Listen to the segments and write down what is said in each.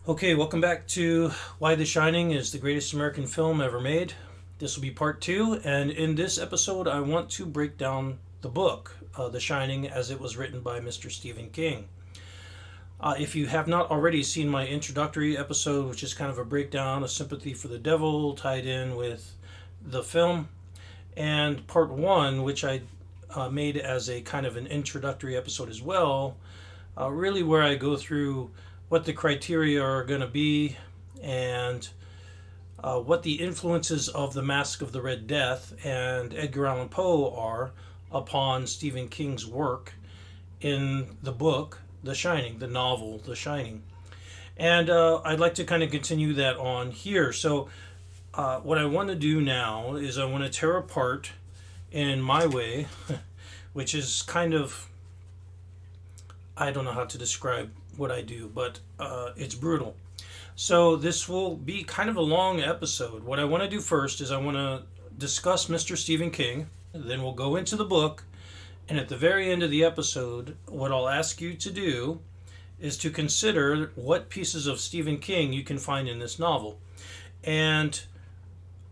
Okay, welcome back to Why The Shining is the greatest American film ever made. This will be part two, and in this episode, I want to break down the book, The Shining, as it was written by Mr. Stephen King. If you have not already seen my introductory episode, which is kind of a breakdown of Sympathy for the Devil tied in with the film, and part one, which I made as a kind of an introductory episode as well, really where I go through what the criteria are going to be and what the influences of the Masque of the Red Death and Edgar Allan Poe are upon Stephen King's work in the book The Shining, the novel The Shining. And I'd like to kind of continue that on here. So what I want to do now is I want to tear apart in my way, which is kind of, I don't know how to describe what I do, but it's brutal. So this will be kind of a long episode. What I want to do first is I want to discuss Mr. Stephen King, then we'll go into the book, and at the very end of the episode, what I'll ask you to do is to consider what pieces of Stephen King you can find in this novel. And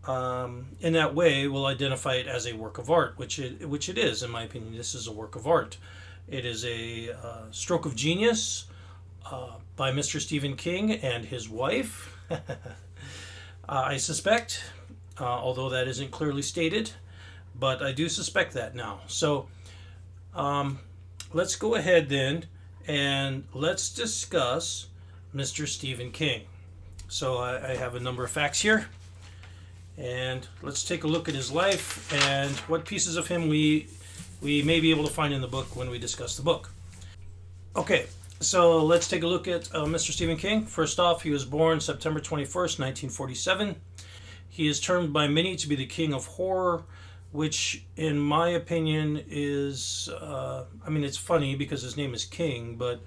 in that way, we'll identify it as a work of art, which it is, in my opinion. This is a work of art. It is a stroke of genius by Mr. Stephen King and his wife. I suspect, although that isn't clearly stated, but I do suspect that now. So let's go ahead then and let's discuss Mr. Stephen King. So I have a number of facts here, and let's take a look at his life and what pieces of him we may be able to find in the book when we discuss the book. Okay, so let's take a look at Mr. Stephen King. First off, he was born September 21st, 1947. He is termed by many to be the king of horror, which in my opinion is, it's funny because his name is King, but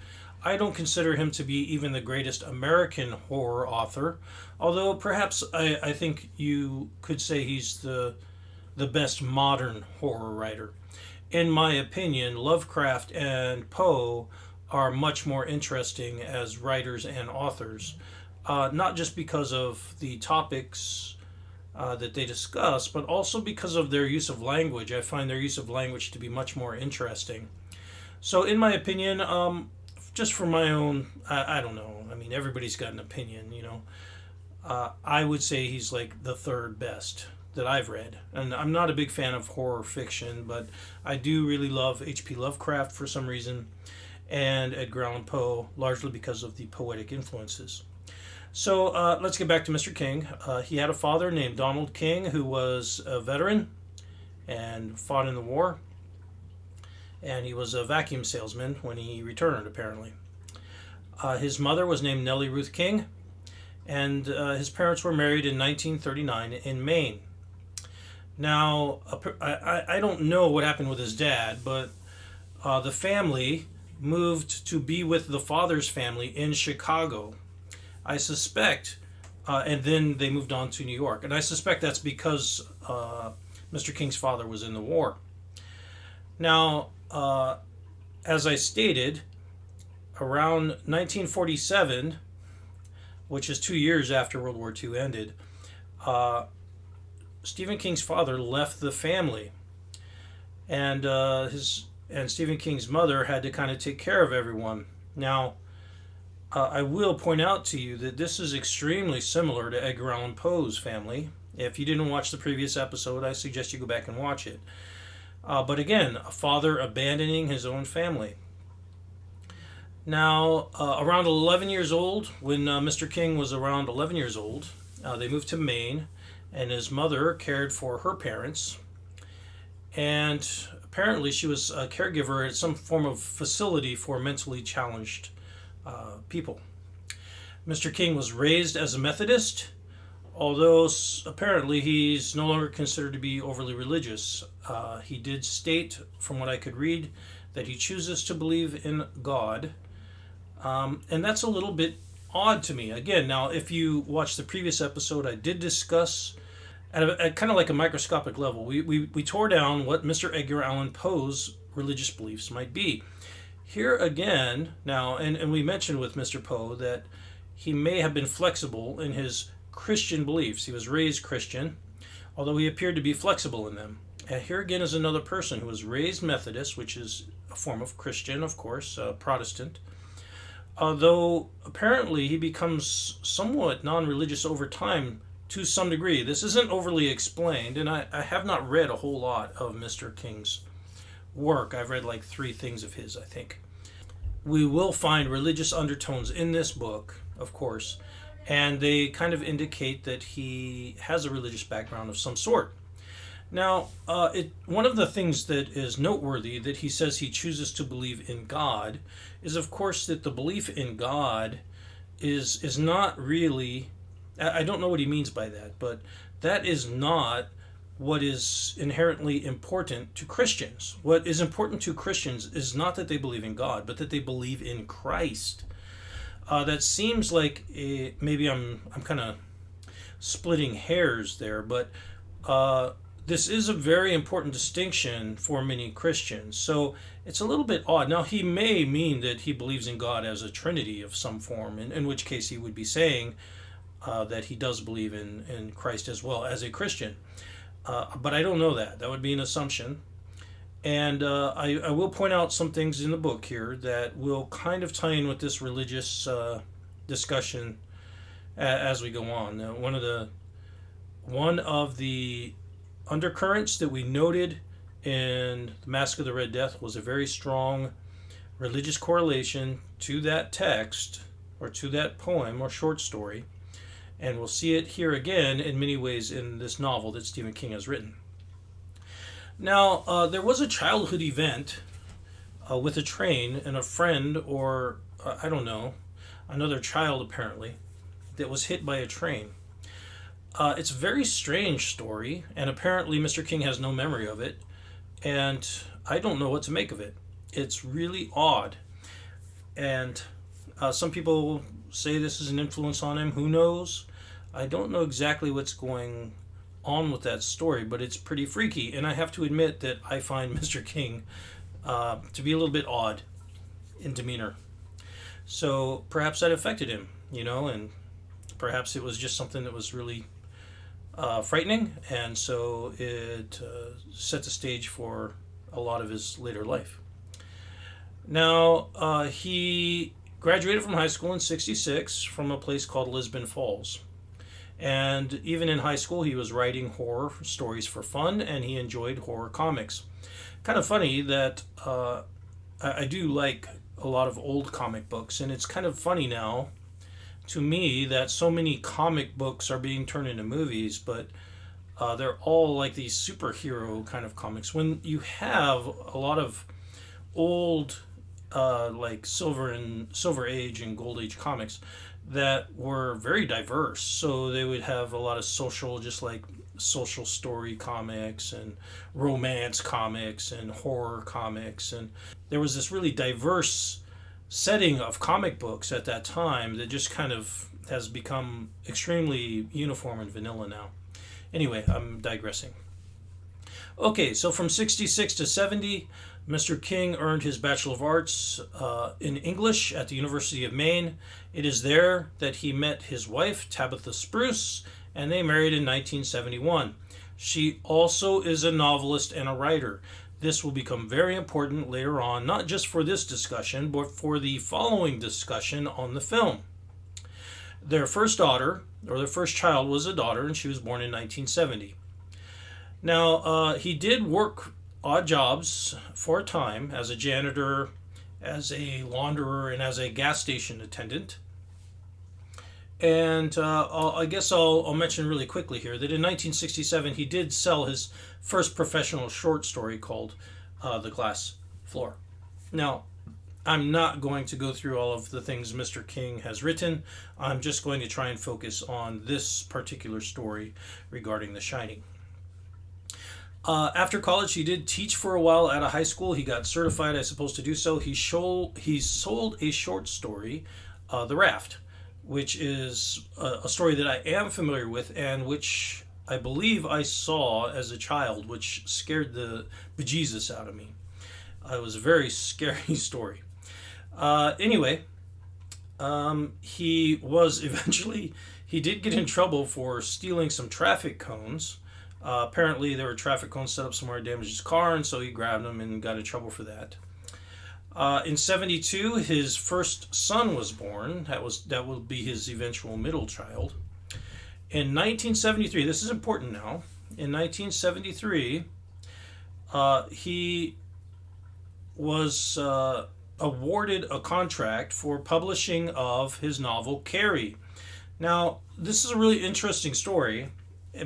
I don't consider him to be even the greatest American horror author, although perhaps I think you could say he's the best modern horror writer. In my opinion, Lovecraft and Poe are much more interesting as writers and authors, not just because of the topics that they discuss, but also because of their use of language. I find their use of language to be much more interesting. So in my opinion, just for my own, I don't know, everybody's got an opinion, I would say he's like the third best that I've read. And I'm not a big fan of horror fiction, but I do really love H.P. Lovecraft for some reason, and Edgar Allan Poe, largely because of the poetic influences. So let's get back to Mr. King. He had a father named Donald King, who was a veteran and fought in the war. And he was a vacuum salesman when he returned, apparently. His mother was named Nellie Ruth King, and his parents were married in 1939 in Maine. Now, I don't know what happened with his dad, but the family moved to be with the father's family in Chicago. I suspect, and then they moved on to New York. And I suspect that's because Mr. King's father was in the war. Now, as I stated, around 1947, which is 2 years after World War II ended, Stephen King's father left the family, and Stephen King's mother had to kind of take care of everyone. Now, I will point out to you that this is extremely similar to Edgar Allan Poe's family. If you didn't watch the previous episode, I suggest you go back and watch it. But again, a father abandoning his own family. Now, around 11 years old, when Mr. King was around 11 years old, they moved to Maine, and his mother cared for her parents. And apparently she was a caregiver at some form of facility for mentally challenged people. Mr. King was raised as a Methodist, although apparently he's no longer considered to be overly religious. He did state, from what I could read, that he chooses to believe in God. And that's a little bit odd to me. Again, now, if you watch the previous episode, I did discuss at kind of like a microscopic level. We tore down what Mr. Edgar Allan Poe's religious beliefs might be. Here again, now, and we mentioned with Mr. Poe that he may have been flexible in his Christian beliefs. He was raised Christian, although he appeared to be flexible in them. And here again is another person who was raised Methodist, which is a form of Christian, of course, Protestant. Although apparently he becomes somewhat non-religious over time to some degree. This isn't overly explained, and I have not read a whole lot of Mr. King's work. I've read like 3 things of his, I think. We will find religious undertones in this book, of course, and they kind of indicate that he has a religious background of some sort. Now, one of the things that is noteworthy that he says he chooses to believe in God is, of course, that the belief in God is not really, I don't know what he means by that, but that is not what is inherently important to Christians. What is important to Christians is not that they believe in God, but that they believe in Christ. That seems like maybe I'm kind of splitting hairs there, but this is a very important distinction for many Christians. So it's a little bit odd. Now, he may mean that he believes in God as a trinity of some form, in which case he would be saying that he does believe in Christ as well as a Christian. But I don't know that. That would be an assumption. And I will point out some things in the book here that will kind of tie in with this religious discussion as we go on. Now, one of the undercurrents that we noted in the Masque of the Red Death was a very strong religious correlation to that text or to that poem or short story. And we'll see it here again in many ways in this novel that Stephen King has written. Now, there was a childhood event with a train and a friend, or I don't know, another child apparently, that was hit by a train. It's a very strange story, and apparently Mr. King has no memory of it, and I don't know what to make of it. It's really odd. And some people say this is an influence on him. Who knows? I don't know exactly what's going on with that story, but it's pretty freaky, and I have to admit that I find Mr. King to be a little bit odd in demeanor. So perhaps that affected him, and perhaps it was just something that was really frightening, and so it set the stage for a lot of his later life. Now, he graduated from high school in '66 from a place called Lisbon Falls. And even in high school, he was writing horror stories for fun, and he enjoyed horror comics. Kind of funny that I do like a lot of old comic books, and it's kind of funny now to me that so many comic books are being turned into movies, but they're all like these superhero kind of comics. When you have a lot of old like Silver Age and Gold Age comics that were very diverse. So they would have a lot of just like social story comics and romance comics and horror comics. And there was this really diverse setting of comic books at that time that just kind of has become extremely uniform and vanilla now. Anyway, I'm digressing. Okay, so from 66 to 70, Mr. King earned his Bachelor of Arts in English at the University of Maine. It is there that he met his wife, Tabitha Spruce, and they married in 1971. She also is a novelist and a writer. This will become very important later on, not just for this discussion, but for the following discussion on the film. Their first daughter, or their first child, was a daughter, and she was born in 1970. Now, he did work odd jobs for a time as a janitor, as a launderer, and as a gas station attendant. And I guess I'll mention really quickly here that in 1967 he did sell his first professional short story called The Glass Floor. Now, I'm not going to go through all of the things Mr. King has written. I'm just going to try and focus on this particular story regarding The Shining. After college, he did teach for a while at a high school. He got certified, I suppose, to do so. He sold a short story, The Raft, which is a story that I am familiar with and which I believe I saw as a child, which scared the bejesus out of me. It was a very scary story. Anyway, He was eventually, he did get in trouble for stealing some traffic cones. Apparently, there were traffic cones set up somewhere, damaged his car, and so he grabbed them and got in trouble for that. In 72, his first son was born. That will be his eventual middle child. In 1973, this is important now. In 1973, he was awarded a contract for publishing of his novel Carrie. Now, this is a really interesting story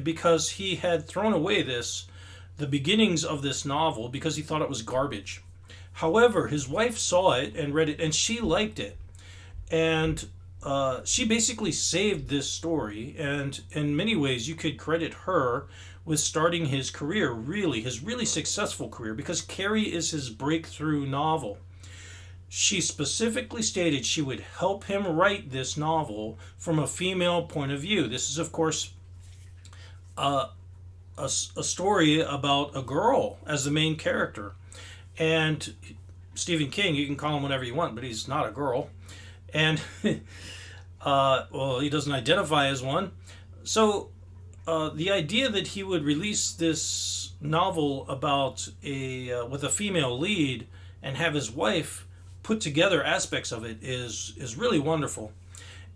because he had thrown away the beginnings of this novel because he thought it was garbage. However, his wife saw it and read it, and she liked it. And she basically saved this story, and in many ways you could credit her with starting his career, his really successful career, because Carrie is his breakthrough novel. She specifically stated she would help him write this novel from a female point of view. This is, of course, a story about a girl as the main character. And Stephen King, you can call him whatever you want, but he's not a girl. And, well, he doesn't identify as one. So the idea that he would release this novel about with a female lead and have his wife put together aspects of it is really wonderful.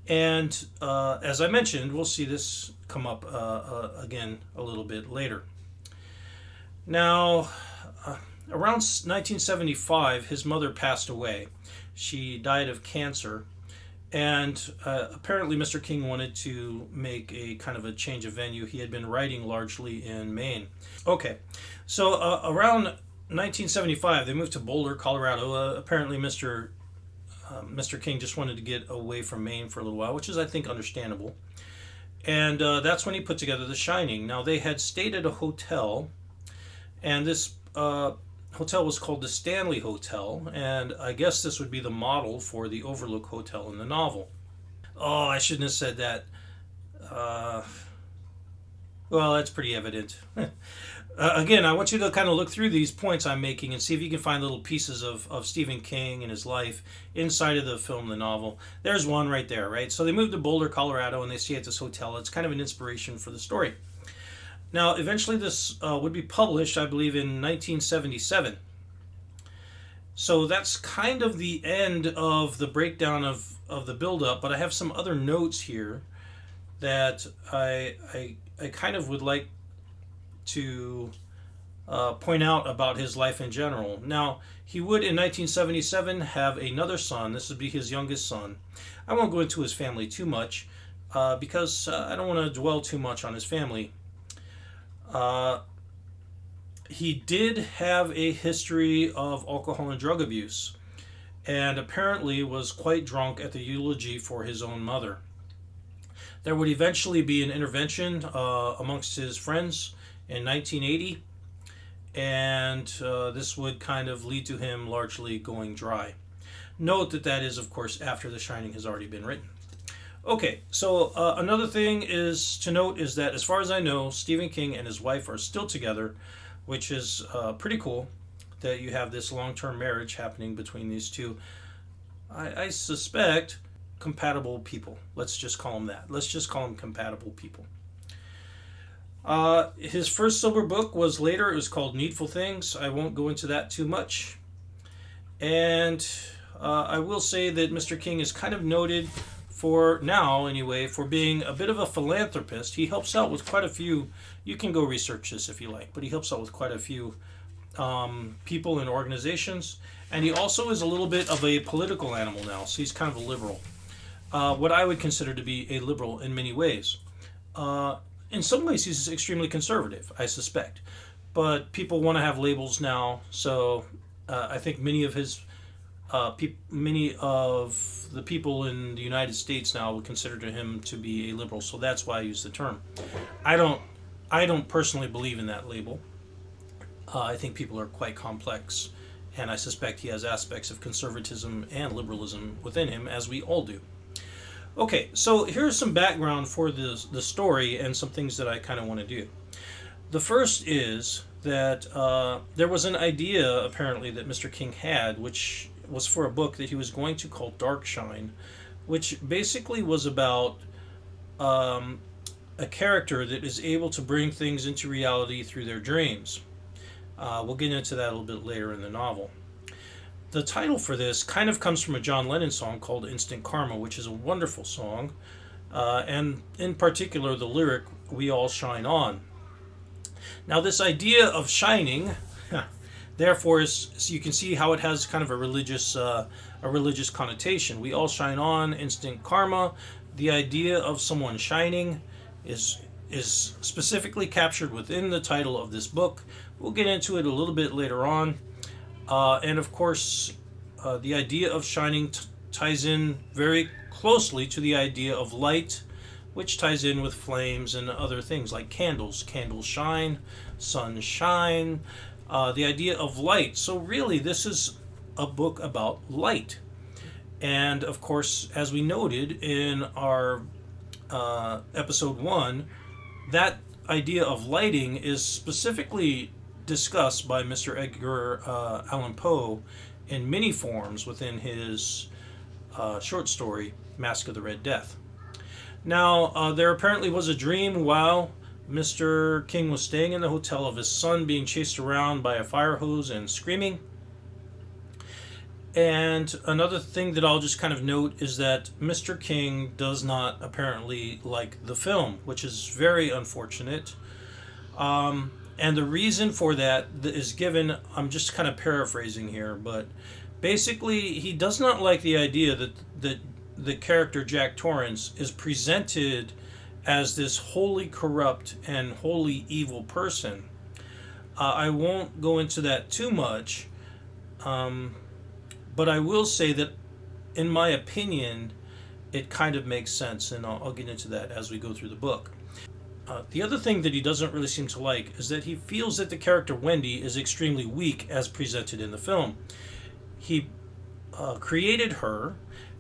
And as I mentioned, we'll see this come up again a little bit later. Now, around 1975, his mother passed away. She died of cancer. And apparently Mr. King wanted to make a kind of a change of venue. He had been writing largely in Maine. Okay, so around 1975, they moved to Boulder, Colorado. Apparently Mr. King just wanted to get away from Maine for a little while, which is, I think, understandable. And that's when he put together The Shining. Now, they had stayed at a hotel, and this hotel was called the Stanley Hotel, and I guess this would be the model for the Overlook Hotel in the novel. Oh, I shouldn't have said that. Well, that's pretty evident. Again, I want you to kind of look through these points I'm making and see if you can find little pieces of Stephen King and his life inside of the film, the novel. There's one right there, right? So they moved to Boulder, Colorado, and they stay at this hotel. It's kind of an inspiration for the story. Now, eventually this would be published, I believe, in 1977. So that's kind of the end of the breakdown of the build-up, but I have some other notes here that I kind of would like to point out about his life in general. Now, he would, in 1977, have another son. This would be his youngest son. I won't go into his family too much because I don't want to dwell too much on his family. He did have a history of alcohol and drug abuse, and apparently was quite drunk at the eulogy for his own mother. There would eventually be an intervention amongst his friends in 1980, and this would kind of lead to him largely going dry. Note that is, of course, after The Shining has already been written. Okay, so another thing is to note is that, as far as I know, Stephen King and his wife are still together, which is pretty cool that you have this long-term marriage happening between these two. I suspect compatible people. Let's just call them that. Let's just call them compatible people. His first sober book was later. It was called Needful Things. I won't go into that too much. And I will say that Mr. King is kind of noted for now, anyway, for being a bit of a philanthropist. He helps out with quite a few, you can go research this if you like, but he helps out with quite a few people and organizations. And he also is a little bit of a political animal now, so he's kind of a liberal. What I would consider to be a liberal in many ways. In some ways, he's extremely conservative, I suspect. But people want to have labels now, so I think many of the people in the United States now would consider him to be a liberal, so that's why I use the term. I don't personally believe in that label. I think people are quite complex, and I suspect he has aspects of conservatism and liberalism within him, as we all do. Okay, so here's some background for the story and some things that I kind of want to do. The first is that there was an idea, apparently, that Mr. King had, which was for a book that he was going to call Darkshine, which basically was about a character that is able to bring things into reality through their dreams. We'll get into that a little bit later in the novel. The title for this kind of comes from a John Lennon song called Instant Karma, which is a wonderful song, and in particular the lyric, "We all shine on." Now this idea of shining, therefore, so you can see how it has kind of a religious connotation. We all shine on, instant karma. The idea of someone shining is specifically captured within the title of this book. We'll get into it a little bit later on. And of course, the idea of shining ties in very closely to the idea of light, which ties in with flames and other things like candles. Candles shine, sun shine. The idea of light. So really, this is a book about light. And of course, as we noted in our episode 1, that idea of lighting is specifically discussed by Mr. Edgar Allan Poe in many forms within his short story, Masque of the Red Death. Now, there apparently was a dream while Mr. King was staying in the hotel of his son being chased around by a fire hose and screaming. And another thing that I'll just kind of note is that Mr. King does not apparently like the film, which is very unfortunate. And the reason for that is given, I'm just kind of paraphrasing here, but basically he does not like the idea that the character Jack Torrance is presented as this wholly corrupt and wholly evil person. I won't go into that too much, but I will say that, in my opinion, it kind of makes sense, and I'll get into that as we go through the book. The other thing that he doesn't really seem to like is that he feels that the character Wendy is extremely weak as presented in the film. He created her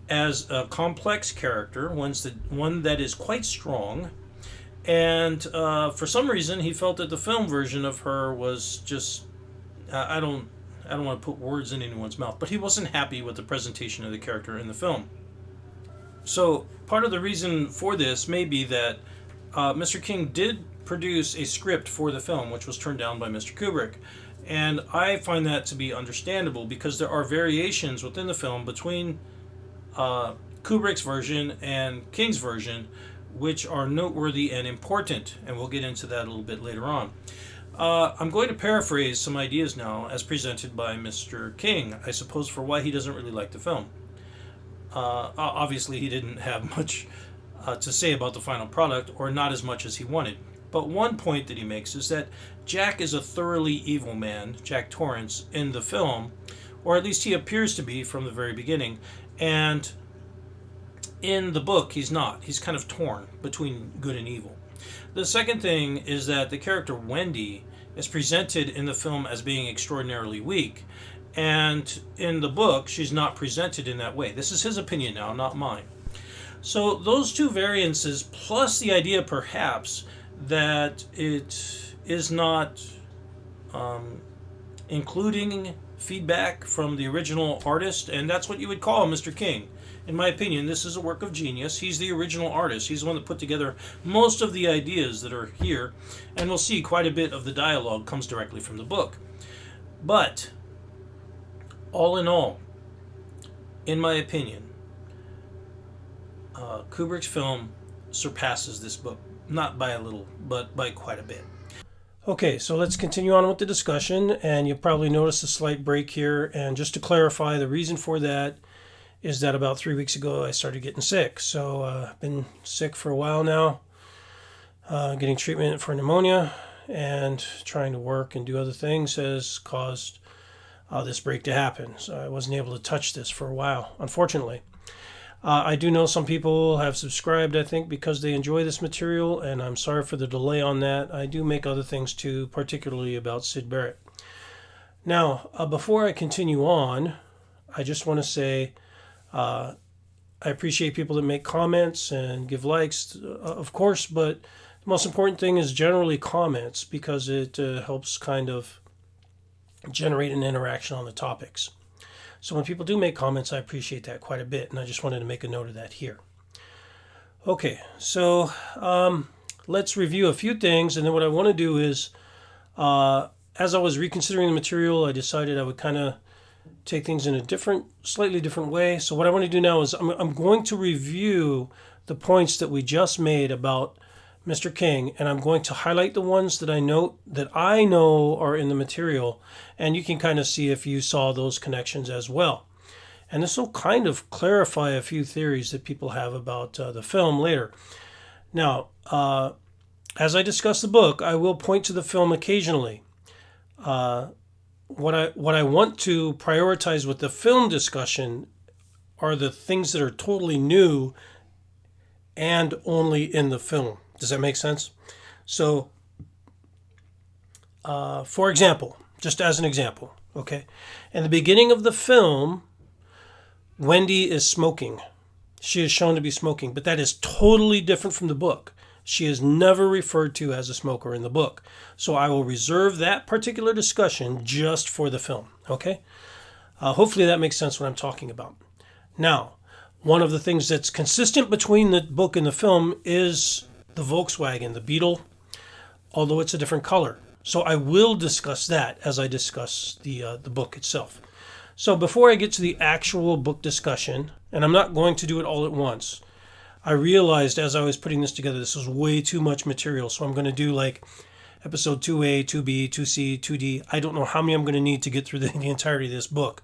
as a complex character, one that is quite strong, and for some reason he felt that the film version of her was just, I don't want to put words in anyone's mouth, but he wasn't happy with the presentation of the character in the film. So part of the reason for this may be that Mr. King did produce a script for the film, which was turned down by Mr. Kubrick. And I find that to be understandable because there are variations within the film between Kubrick's version and King's version, which are noteworthy and important. And we'll get into that a little bit later on. I'm going to paraphrase some ideas now as presented by Mr. King, I suppose, for why he doesn't really like the film. Obviously, he didn't have much to say about the final product, or not as much as he wanted. But one point that he makes is that Jack is a thoroughly evil man, Jack Torrance, in the film, or at least he appears to be from the very beginning. And in the book, he's not. He's kind of torn between good and evil. The second thing is that the character Wendy is presented in the film as being extraordinarily weak. And in the book, she's not presented in that way. This is his opinion now, not mine. So those two variances, plus the idea perhaps that it is not including feedback from the original artist, and that's what you would call Mr. King. In my opinion, this is a work of genius. He's the original artist. He's the one that put together most of the ideas that are here, and we'll see quite a bit of the dialogue comes directly from the book. But all in all, in my opinion, Kubrick's film surpasses this book, not by a little, but by quite a bit. Okay, so let's continue on with the discussion, and you'll probably notice a slight break here, and just to clarify, the reason for that is that about 3 weeks ago I started getting sick. So I've been sick for a while now, getting treatment for pneumonia, and trying to work and do other things has caused this break to happen. So I wasn't able to touch this for a while, unfortunately. I do know some people have subscribed, I think, because they enjoy this material, and I'm sorry for the delay on that. I do make other things too, particularly about Syd Barrett. Now, before I continue on, I just want to say I appreciate people that make comments and give likes, of course, but the most important thing is generally comments, because it helps kind of generate an interaction on the topics. So when people do make comments, I appreciate that quite a bit, and I just wanted to make a note of that here. Okay, so let's review a few things, and then what I want to do is, as I was reconsidering the material, I decided I would kind of take things in a slightly different way. So what I want to do now is I'm going to review the points that we just made about Mr. King, and I'm going to highlight the ones that I know are in the material, and you can kind of see if you saw those connections as well. And this will kind of clarify a few theories that people have about the film later. Now, as I discuss the book, I will point to the film occasionally. What I want to prioritize with the film discussion are the things that are totally new and only in the film. Does that make sense? So, for example, just as an example, okay, in the beginning of the film, Wendy is smoking. She is shown to be smoking, but that is totally different from the book. She is never referred to as a smoker in the book. So I will reserve that particular discussion just for the film, okay? Hopefully that makes sense what I'm talking about. Now, one of the things that's consistent between the book and the film is the Volkswagen, the Beetle, although it's a different color. So I will discuss that as I discuss the book itself. So before I get to the actual book discussion, and I'm not going to do it all at once, I realized as I was putting this together, this was way too much material. So I'm going to do like episode 2A, 2B, 2C, 2D. I don't know how many I'm going to need to get through the entirety of this book.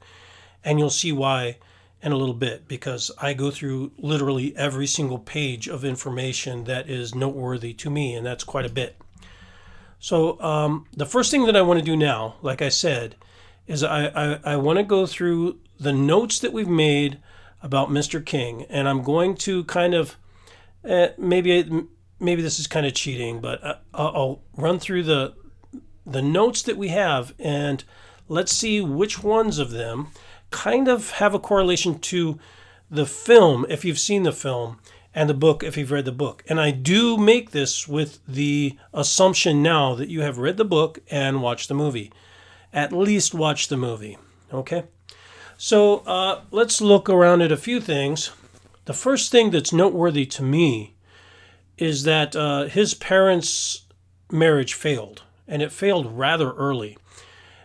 And you'll see why in a little bit, because I go through literally every single page of information that is noteworthy to me, and that's quite a bit. So the first thing that I want to do now, like I said, is I want to go through the notes that we've made about Mr. King, and I'm going to kind of, maybe this is kind of cheating, but I'll run through the notes that we have, and let's see which ones of them kind of have a correlation to the film, if you've seen the film, and the book, if you've read the book. And I do make this with the assumption now that you have read the book and watched the movie. At least watch the movie, okay? So let's look around at a few things. The first thing that's noteworthy to me is that his parents' marriage failed, and it failed rather early.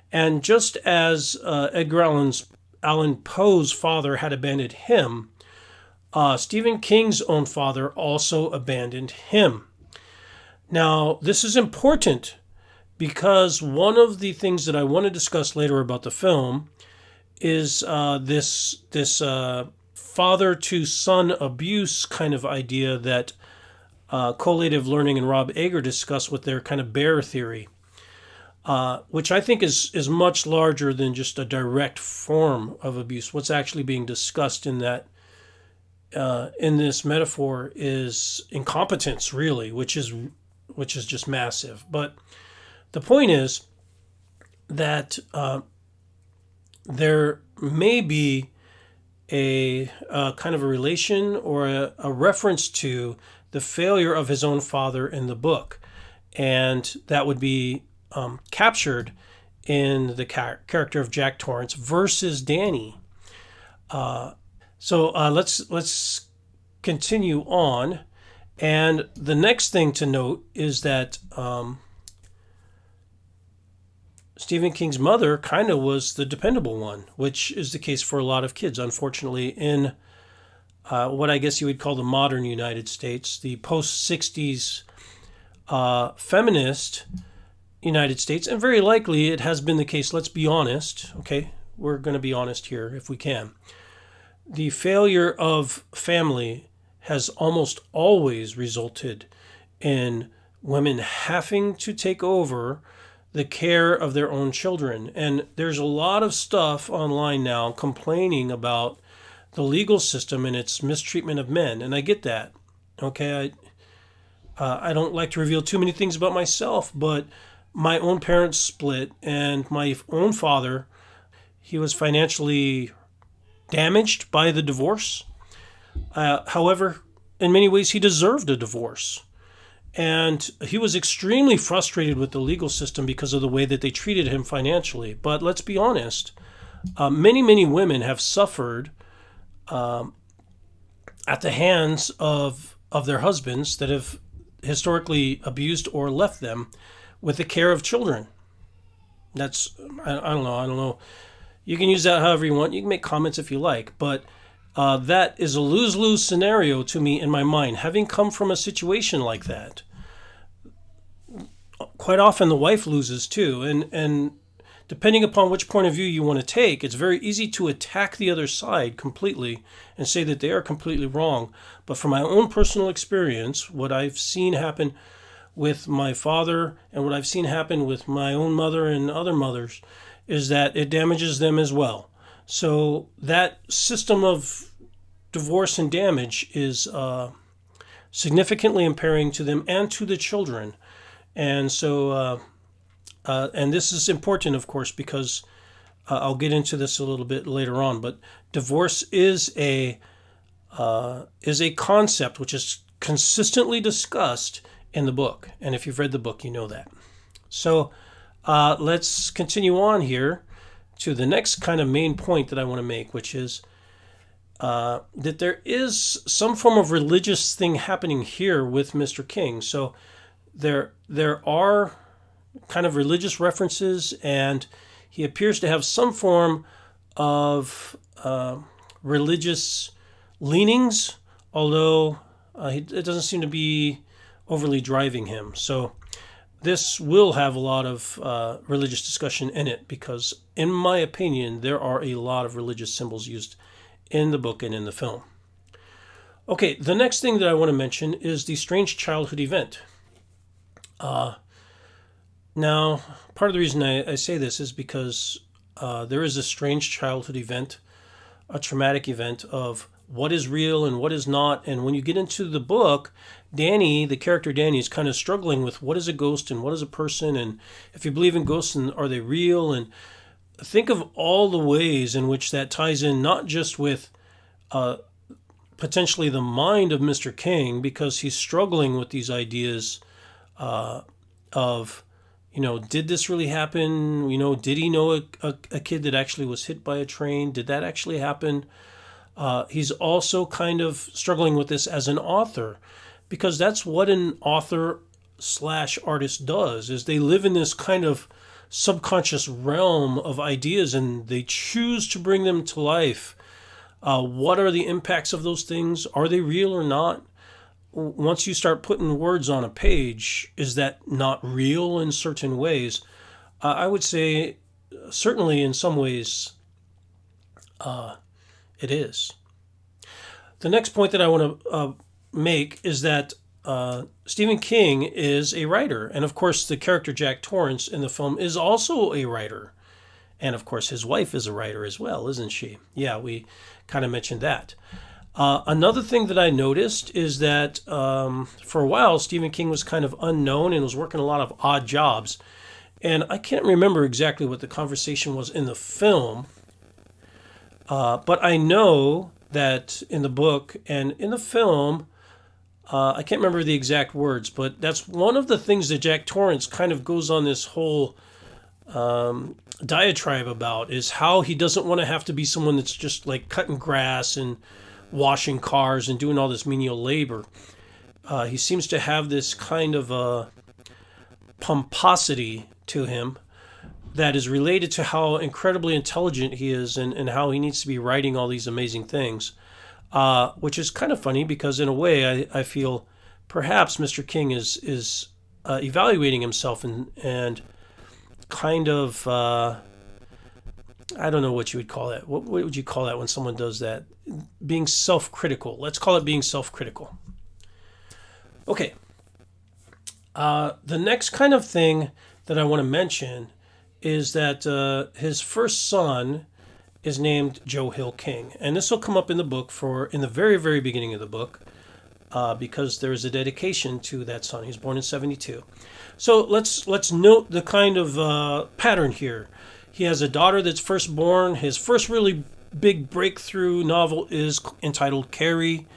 And just as Edgar Allan Poe's father had abandoned him, Stephen King's own father also abandoned him. Now, this is important because one of the things that I want to discuss later about the film is this father-to-son abuse kind of idea that Collative Learning and Rob Ager discuss with their kind of bear theory. Which I think is much larger than just a direct form of abuse. What's actually being discussed in this metaphor is incompetence, really, which is just massive. But the point is that there may be a kind of a relation or a reference to the failure of his own father in the book, and that would be captured in the character of Jack Torrance versus Danny. So let's continue on, and the next thing to note is that Stephen King's mother kind of was the dependable one, which is the case for a lot of kids, unfortunately, in what I guess you would call the modern United States, the post-60s feminist United States, and very likely it has been the case, let's be honest, okay? We're going to be honest here if we can. The failure of family has almost always resulted in women having to take over the care of their own children. And there's a lot of stuff online now complaining about the legal system and its mistreatment of men, and I get that, okay? I don't like to reveal too many things about myself, but my own parents split, and my own father, he was financially damaged by the divorce. However, in many ways, he deserved a divorce. And he was extremely frustrated with the legal system because of the way that they treated him financially. But let's be honest, many women have suffered at the hands of their husbands that have historically abused or left them with the care of children. That's, I don't know. You can use that however you want. You can make comments if you like, but that is a lose-lose scenario to me in my mind. Having come from a situation like that, quite often the wife loses too, and depending upon which point of view you want to take, it's very easy to attack the other side completely and say that they are completely wrong. But from my own personal experience, what I've seen happen with my father and what I've seen happen with my own mother and other mothers is that it damages them as well. So that system of divorce and damage is significantly impairing to them and to the children. And so, and this is important, of course, because I'll get into this a little bit later on. But divorce is a concept which is consistently discussed in the book, and if you've read the book, you know that. So let's continue on here to the next kind of main point that I want to make, which is that there is some form of religious thing happening here with Mr. King. So there are kind of religious references, and he appears to have some form of religious leanings, although it doesn't seem to be overly driving him. So this will have a lot of religious discussion in it, because in my opinion, there are a lot of religious symbols used in the book and in the film. Okay, the next thing that I want to mention is the strange childhood event. Now, part of the reason I say this is because there is a strange childhood event, a traumatic event of what is real and what is not. And when you get into the book, Danny, the character Danny, is kind of struggling with what is a ghost and what is a person, and if you believe in ghosts, and are they real? And think of all the ways in which that ties in, not just with potentially the mind of Mr. King, because he's struggling with these ideas of, did this really happen? Did he know a kid that actually was hit by a train? Did that actually happen? He's also kind of struggling with this as an author, because that's what an author / artist does, is they live in this kind of subconscious realm of ideas and they choose to bring them to life. What are the impacts of those things? Are they real or not? Once you start putting words on a page, is that not real in certain ways? I would say certainly in some ways it is. The next point that I want to make is that Stephen King is a writer. And of course, the character Jack Torrance in the film is also a writer. And of course, his wife is a writer as well, isn't she? Yeah, we kind of mentioned that. Another thing that I noticed is that for a while, Stephen King was kind of unknown and was working a lot of odd jobs. And I can't remember exactly what the conversation was in the film, but I know that in the book and in the film, I can't remember the exact words, but that's one of the things that Jack Torrance kind of goes on this whole diatribe about, is how he doesn't want to have to be someone that's just like cutting grass and washing cars and doing all this menial labor. He seems to have this kind of a pomposity to him that is related to how incredibly intelligent he is and how he needs to be writing all these amazing things, which is kind of funny, because in a way I feel perhaps Mr. King is evaluating himself and kind of, I don't know what you would call that. What would you call that when someone does that? Being self-critical. Let's call it being self-critical. Okay. The next kind of thing that I want to mention is that his first son is named Joe Hill King. And this will come up in the book in the very, very beginning of the book, because there is a dedication to that son. He was born in 1972. So let's note the kind of pattern here. He has a daughter that's first born. His first really big breakthrough novel is entitled Carrie,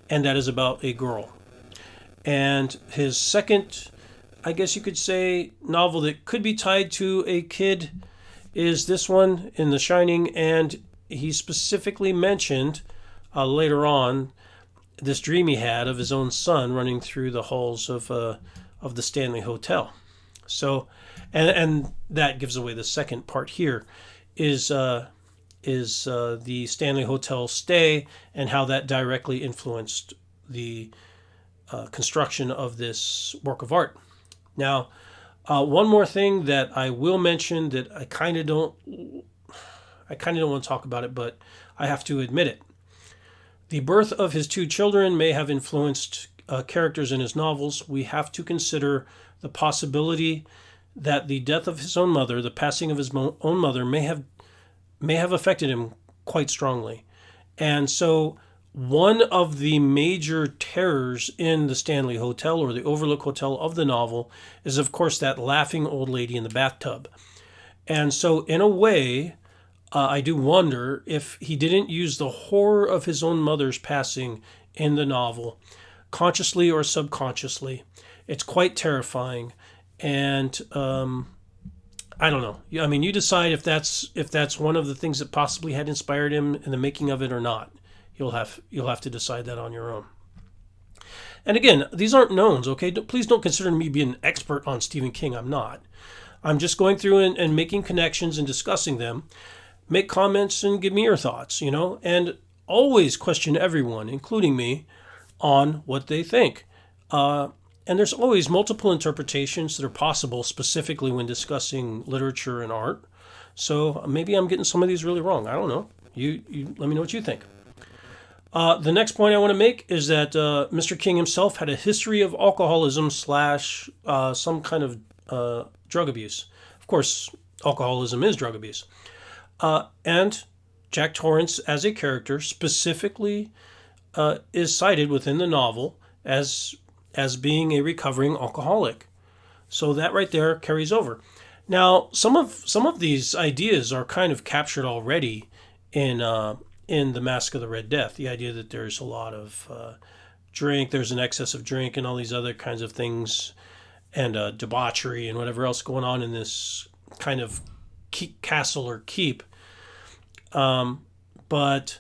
and that is about a girl. And his second, I guess you could say, novel that could be tied to a kid is this one in The Shining, and he specifically mentioned later on this dream he had of his own son running through the halls of the Stanley Hotel. So, and that gives away the second part here, is the Stanley Hotel stay and how that directly influenced the construction of this work of art. Now, one more thing that I will mention that I kind of don't want to talk about it, but I have to admit it. The birth of his two children may have influenced characters in his novels. We have to consider the possibility that the death of his own mother, the passing of his own mother, may have affected him quite strongly. And so one of the major terrors in the Stanley Hotel, or the Overlook Hotel of the novel, is of course that laughing old lady in the bathtub. And so in a way, I do wonder if he didn't use the horror of his own mother's passing in the novel, consciously or subconsciously. It's quite terrifying, and I don't know. I mean, you decide if that's one of the things that possibly had inspired him in the making of it or not. You'll have to decide that on your own. And again, these aren't knowns, okay? Please don't consider me being an expert on Stephen King. I'm not. I'm just going through and making connections and discussing them. Make comments and give me your thoughts, and always question everyone, including me, on what they think. And there's always multiple interpretations that are possible, specifically when discussing literature and art. So maybe I'm getting some of these really wrong. I don't know. You let me know what you think. The next point I want to make is that Mr. King himself had a history of alcoholism / some kind of drug abuse. Of course, alcoholism is drug abuse. And Jack Torrance, as a character, specifically is cited within the novel as being a recovering alcoholic. So that right there carries over. Now, some of these ideas are kind of captured already in the Masque of the Red Death. The idea that there's a lot of drink, there's an excess of drink, and all these other kinds of things, and debauchery and whatever else going on in this kind of castle or keep. But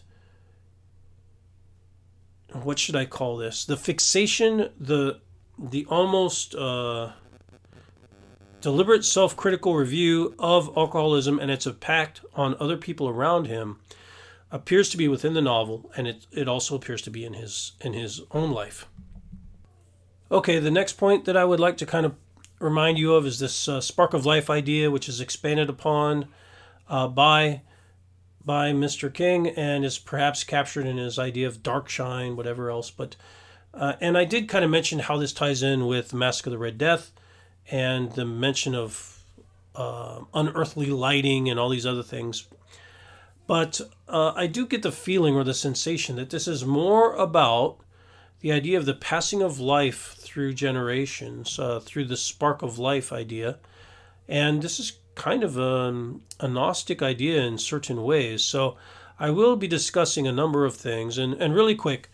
what should I call this? The fixation, the almost deliberate self-critical review of alcoholism and its impact on other people around him appears to be within the novel, and it also appears to be in his own life. Okay, the next point that I would like to kind of remind you of is this spark of life idea, which is expanded upon by Mr. King and is perhaps captured in his idea of dark shine, whatever else. But and I did kind of mention how this ties in with Masque of the Red Death and the mention of unearthly lighting and all these other things. But I do get the feeling or the sensation that this is more about the idea of the passing of life through generations, through the spark of life idea. And this is kind of a Gnostic idea in certain ways. So I will be discussing a number of things. And really quick,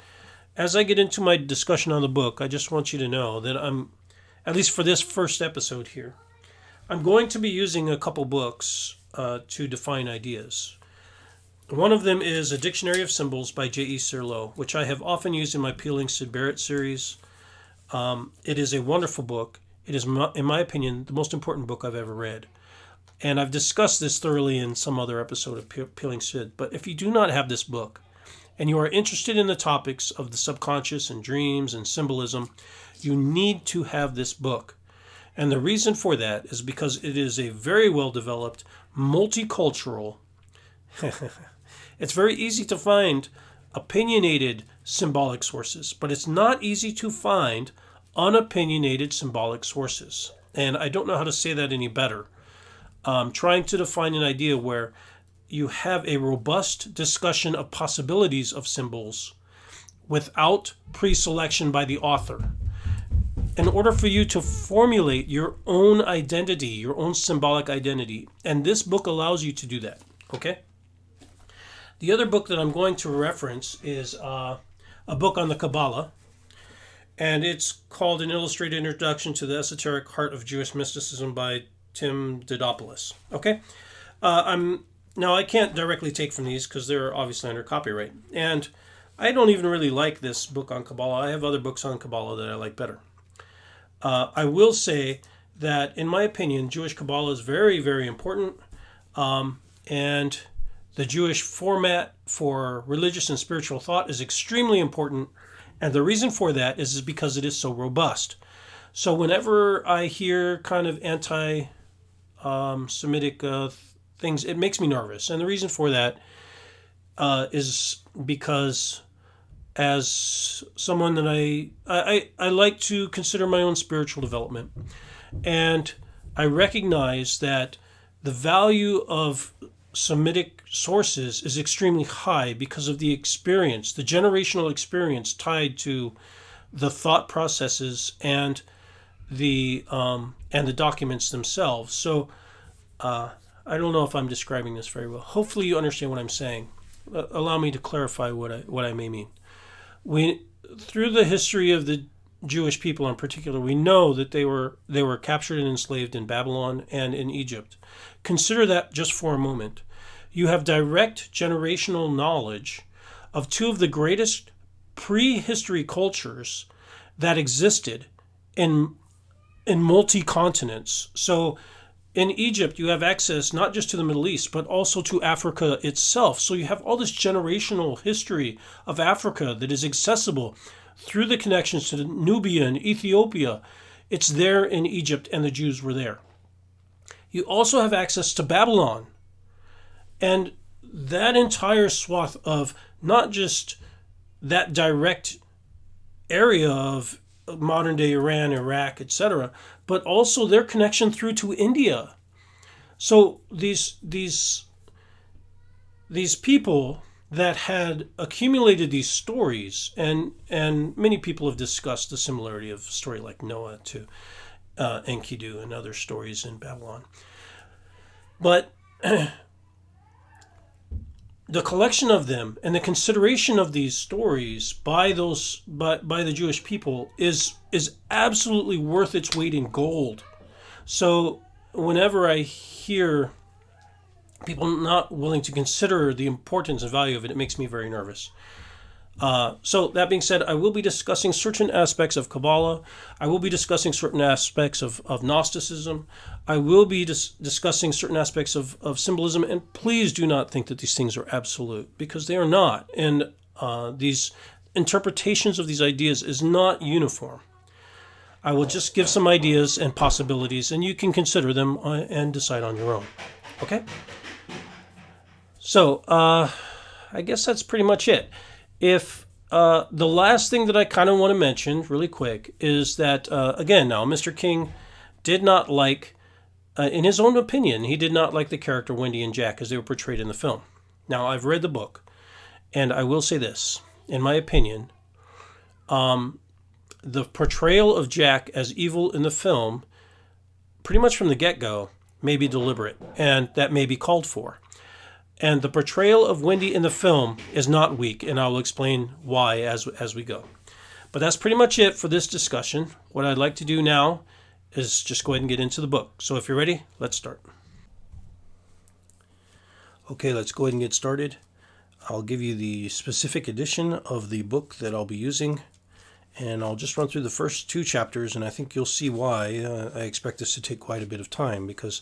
as I get into my discussion on the book, I just want you to know that I'm, at least for this first episode here, I'm going to be using a couple books to define ideas. One of them is A Dictionary of Symbols by J.E. Cirlot, which I have often used in my Peeling Sid Barrett series. It is a wonderful book. It is, in my opinion, the most important book I've ever read. And I've discussed this thoroughly in some other episode of Peeling Sid. But if you do not have this book, and you are interested in the topics of the subconscious and dreams and symbolism, you need to have this book. And the reason for that is because it is a very well-developed, multicultural... It's very easy to find opinionated symbolic sources, but it's not easy to find unopinionated symbolic sources. And I don't know how to say that any better. Trying to define an idea where you have a robust discussion of possibilities of symbols without pre-selection by the author. In order for you to formulate your own identity, your own symbolic identity, and this book allows you to do that, okay? The other book that I'm going to reference is a book on the Kabbalah, and it's called An Illustrated Introduction to the Esoteric Heart of Jewish Mysticism by Tim Dedopolus. Okay? Now I can't directly take from these because they're obviously under copyright, and I don't even really like this book on Kabbalah. I have other books on Kabbalah that I like better. I will say that, in my opinion, Jewish Kabbalah is very, very important, and the Jewish format for religious and spiritual thought is extremely important, and the reason for that is because it is so robust. So whenever I hear kind of anti-Semitic things, it makes me nervous, and the reason for that is because, as someone that I like to consider my own spiritual development, and I recognize that the value of Semitic sources is extremely high because of the experience, the generational experience tied to the thought processes and the documents themselves. So I don't know if I'm describing this very well. Hopefully you understand what I'm saying. Allow me to clarify what I may mean. Through the history of the Jewish people in particular, we know that they were captured and enslaved in Babylon and in Egypt. Consider that just for a moment. You have direct generational knowledge of two of the greatest prehistory cultures that existed in multi-continents. So in Egypt, you have access not just to the Middle East, but also to Africa itself. So you have all this generational history of Africa that is accessible through the connections to Nubia and Ethiopia. It's there in Egypt, and the Jews were there. You also have access to Babylon. And that entire swath of not just that direct area of modern-day Iran, Iraq, etc., but also their connection through to India. So these people that had accumulated these stories, and many people have discussed the similarity of a story like Noah to Enkidu and other stories in Babylon. But the collection of them and the consideration of these stories by the Jewish people is absolutely worth its weight in gold. So whenever I hear people not willing to consider the importance and value of it, it makes me very nervous. So that being said, I will be discussing certain aspects of Kabbalah. I will be discussing certain aspects of Gnosticism. I will be discussing certain aspects of symbolism. And please do not think that these things are absolute, because they are not. And these interpretations of these ideas is not uniform. I will just give some ideas and possibilities, and you can consider them and decide on your own. Okay? So I guess that's pretty much it. If the last thing that I kind of want to mention really quick is that, again, now, Mr. King did not like, in his own opinion, he did not like the character Wendy and Jack as they were portrayed in the film. Now, I've read the book, and I will say this. In my opinion, the portrayal of Jack as evil in the film, pretty much from the get-go, may be deliberate, and that may be called for. And the portrayal of Wendy in the film is not weak, and I'll explain why as we go. But that's pretty much it for this discussion. What I'd like to do now is just go ahead and get into the book. So if you're ready, let's start. Okay, let's go ahead and get started. I'll give you the specific edition of the book that I'll be using, and I'll just run through the first 2 chapters, and I think you'll see why I expect this to take quite a bit of time, because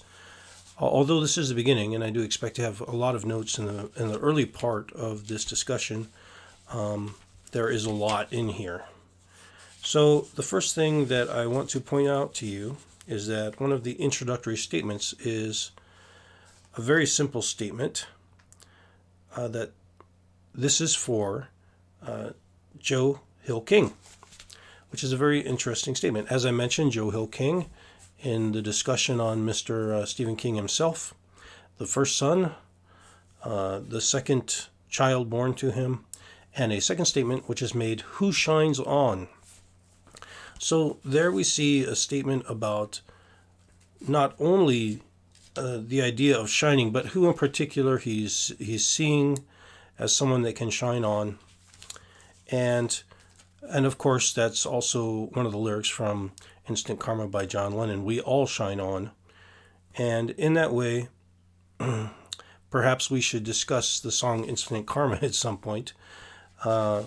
although this is the beginning, and I do expect to have a lot of notes in the early part of this discussion, there is a lot in here. So the first thing that I want to point out to you is that one of the introductory statements is a very simple statement that this is for Joe Hill King, which is a very interesting statement. As I mentioned, Joe Hill King, in the discussion on Mr. Stephen King himself, the first son, the second child born to him, and a second statement which is made, who shines on. So there we see a statement about not only the idea of shining, but who in particular he's seeing as someone that can shine on. And of course, that's also one of the lyrics from Instant Karma by John Lennon. We all shine on. And in that way, perhaps we should discuss the song Infinite Karma at some point. I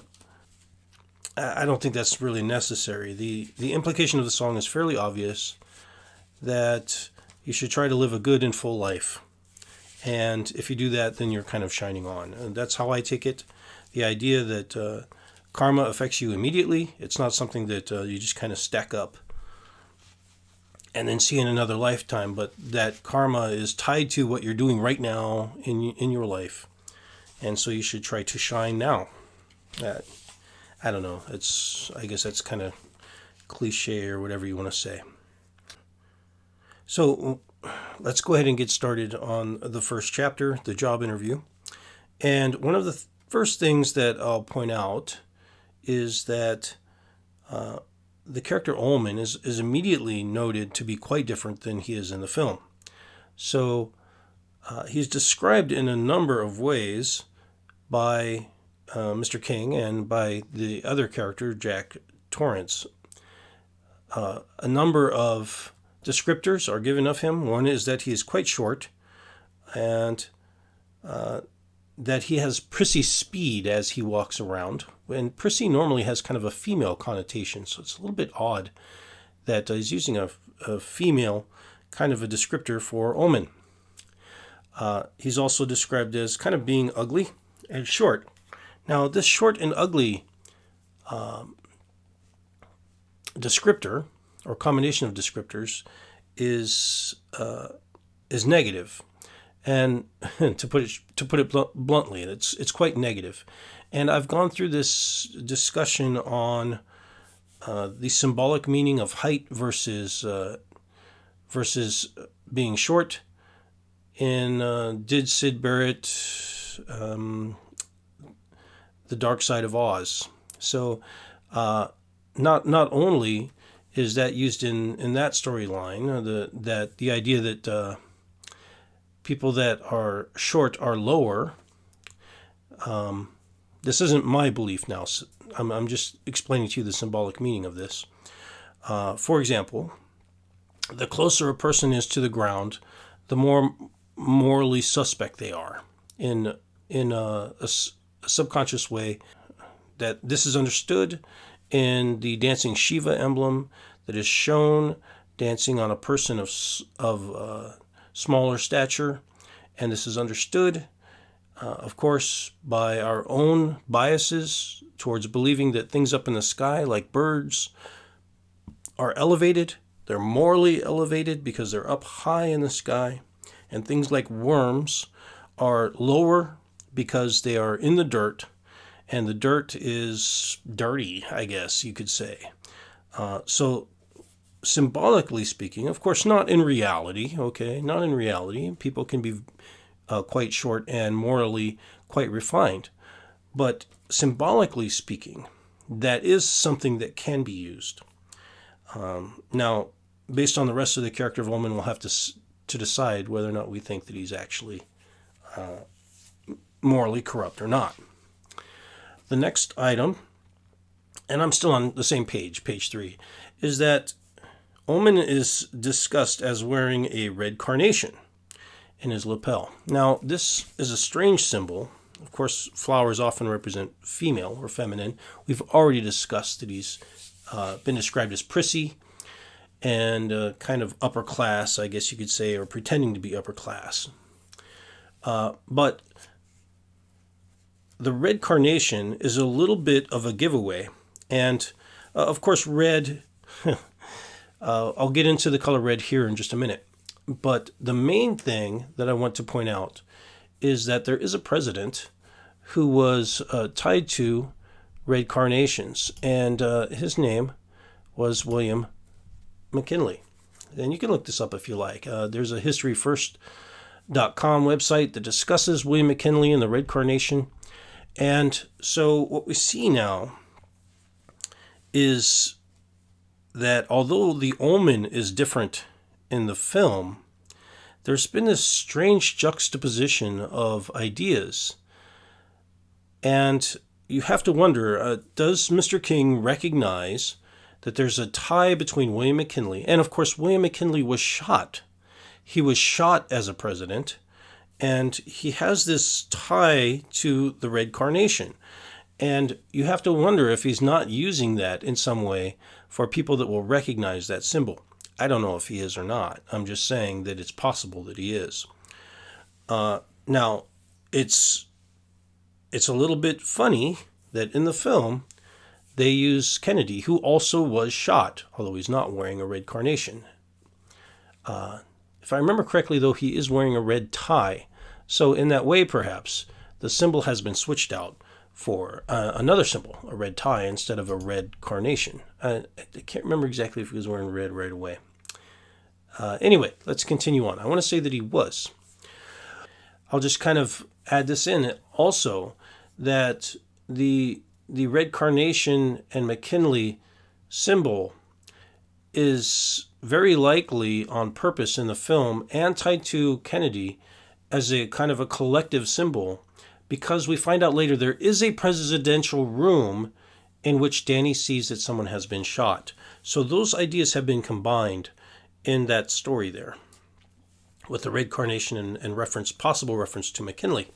don't think that's really necessary. The implication of the song is fairly obvious, that you should try to live a good and full life. And if you do that, then you're kind of shining on. And that's how I take it. The idea that karma affects you immediately. It's not something that you just kind of stack up and then see in another lifetime, but that karma is tied to what you're doing right now in your life. And so you should try to shine now. I don't know. I guess that's kind of cliche or whatever you want to say. So let's go ahead and get started on the first chapter, the job interview. And one of the first things that I'll point out is that the character Ullman is immediately noted to be quite different than he is in the film. So he's described in a number of ways by Mr. King and by the other character, Jack Torrance. A number of descriptors are given of him. One is that he is quite short, and that he has prissy speed as he walks around. And prissy normally has kind of a female connotation, so it's a little bit odd that he's using a female kind of a descriptor for Ullman. He's also described as kind of being ugly and short. Now, this short and ugly descriptor, or combination of descriptors, is negative, and to put it bluntly, it's quite negative. And I've gone through this discussion on the symbolic meaning of height versus being short in Did Sid Barrett, The Dark Side of Oz. So not only is that used in that storyline, the idea that people that are short are lower. This isn't my belief now. So I'm just explaining to you the symbolic meaning of this. For example, the closer a person is to the ground, the more morally suspect they are in a subconscious way. That this is understood in the dancing Shiva emblem that is shown dancing on a person of smaller stature, and this is understood, of course, by our own biases towards believing that things up in the sky, like birds, are elevated. They're morally elevated because they're up high in the sky, and things like worms are lower because they are in the dirt, and the dirt is dirty, I guess you could say. So symbolically speaking, of course, not in reality, okay? Not in reality. People can be quite short and morally quite refined. But symbolically speaking, that is something that can be used. Now, based on the rest of the character of Ullman, we'll have to decide whether or not we think that he's actually morally corrupt or not. The next item, and I'm still on the same page 3, is that Ullman is discussed as wearing a red carnation in his lapel. Now, this is a strange symbol. Of course, flowers often represent female or feminine. We've already discussed that he's been described as prissy and kind of upper class, I guess you could say, or pretending to be upper class. But the red carnation is a little bit of a giveaway. And, of course, red... I'll get into the color red here in just a minute. But the main thing that I want to point out is that there is a president who was tied to red carnations, and his name was William McKinley. And you can look this up if you like. There's a historyfirst.com website that discusses William McKinley and the red carnation. And so what we see now is that although the Ullman is different in the film, there's been this strange juxtaposition of ideas. And you have to wonder, does Mr. King recognize that there's a tie between William McKinley, and of course William McKinley was shot. He was shot as a president, And he has this tie to the red carnation. And you have to wonder if he's not using that in some way for people that will recognize that symbol. I don't know if he is or not. I'm just saying that it's possible that he is. Now, it's a little bit funny that in the film they use Kennedy, who also was shot, although he's not wearing a red carnation. If I remember correctly, though, he is wearing a red tie. So in that way, perhaps, the symbol has been switched out for another symbol, a red tie, instead of a red carnation. I can't remember exactly if he was wearing red right away. Anyway, let's continue on. I want to say that he was. I'll just kind of add this in also, that the red carnation and McKinley symbol is very likely on purpose in the film and tied to Kennedy as a kind of a collective symbol, because we find out later there is a presidential room in which Danny sees that someone has been shot. So those ideas have been combined in that story there, with the red carnation and possible reference to McKinley.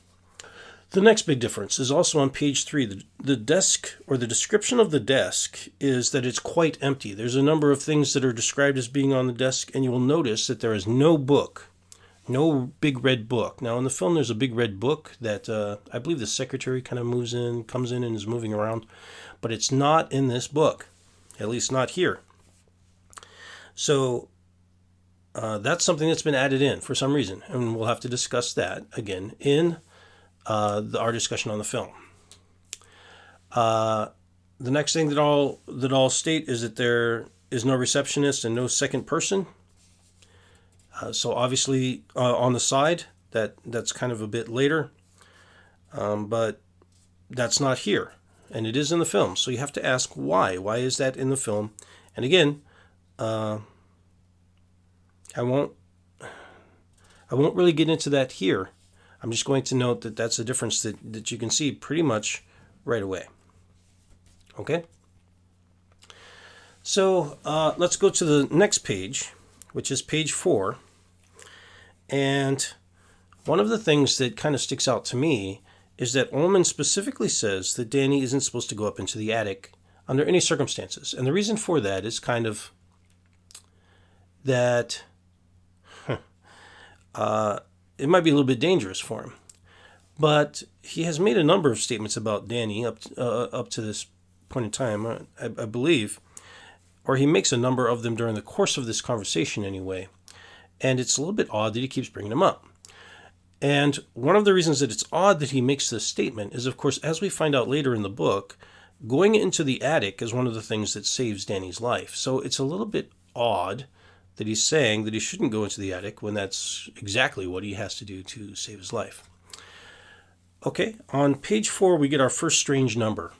The next big difference is also on page 3. The desk, or the description of the desk, is that it's quite empty. There's a number of things that are described as being on the desk, and you will notice that there is no book, no big red book. Now, in the film, there's a big red book that I believe the secretary kind of comes in and is moving around, but it's not in this book, at least not here. So that's something that's been added in for some reason, and we'll have to discuss that again in our discussion on the film. The next thing that I'll state is that there is no receptionist and no second person. So obviously on the side, that's kind of a bit later, but that's not here, and it is in the film. So you have to ask why. Why is that in the film? And again, I won't really get into that here. I'm just going to note that that's a difference that you can see pretty much right away. Okay? So let's go to the next page, which is page 4. And one of the things that kind of sticks out to me is that Ullman specifically says that Danny isn't supposed to go up into the attic under any circumstances. And the reason for that is kind of that it might be a little bit dangerous for him. But he has made a number of statements about Danny up to this point in time, I believe, or he makes a number of them during the course of this conversation anyway. And it's a little bit odd that he keeps bringing them up. And one of the reasons that it's odd that he makes this statement is, of course, as we find out later in the book, going into the attic is one of the things that saves Danny's life. So it's a little bit odd that he's saying that he shouldn't go into the attic when that's exactly what he has to do to save his life. Okay, on page 4 we get our first strange number.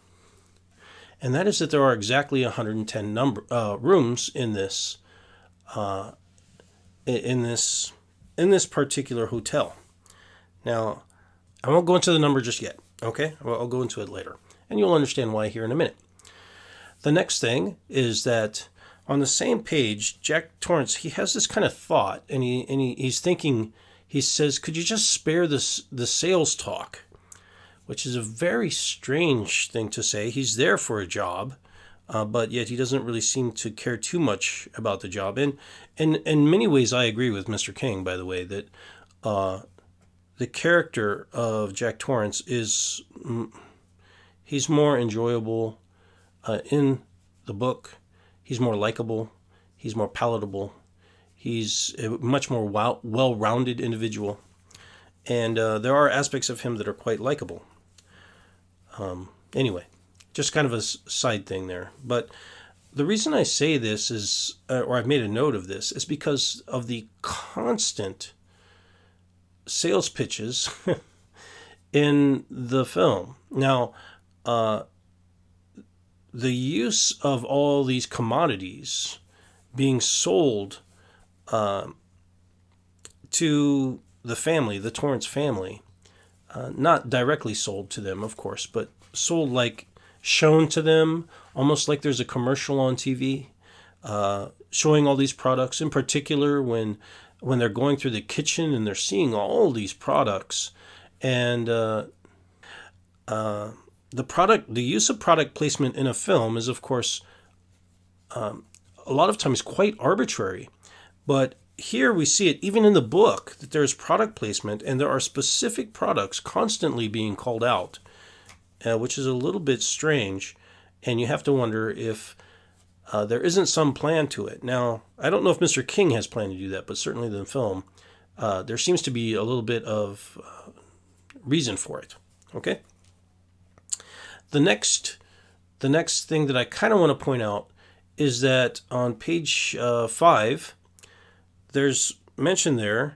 And that is that there are exactly 110 rooms in this particular hotel. Now, I won't go into the number just yet, okay? I'll go into it later, and you'll understand why here in a minute. The next thing is that on the same page, Jack Torrance, he has this kind of thought, and he's thinking, he says, could you just spare the sales talk? Which is a very strange thing to say. He's there for a job, but yet he doesn't really seem to care too much about the job. And in many ways, I agree with Mr. King, by the way, that the character of Jack Torrance he's more enjoyable in the book. He's more likable. He's more palatable. He's a much more well-rounded individual. And there are aspects of him that are quite likable. Anyway, just kind of a side thing there. But the reason I say this is, or I've made a note of this, is because of the constant sales pitches in the film. Now, the use of all these commodities being sold to the family, the Torrance family, not directly sold to them, of course, but sold like shown to them, almost like there's a commercial on TV showing all these products. In particular, when when they're going through the kitchen and they're seeing all these products, and the use of product placement in a film is, of course, a lot of times quite arbitrary. But here we see it even in the book, that there's product placement and there are specific products constantly being called out, which is a little bit strange. And you have to wonder if there isn't some plan to it. Now, I don't know if Mr. King has planned to do that, but certainly in the film, there seems to be a little bit of reason for it. Okay? The next thing that I kind of want to point out is that on page 5, there's mention there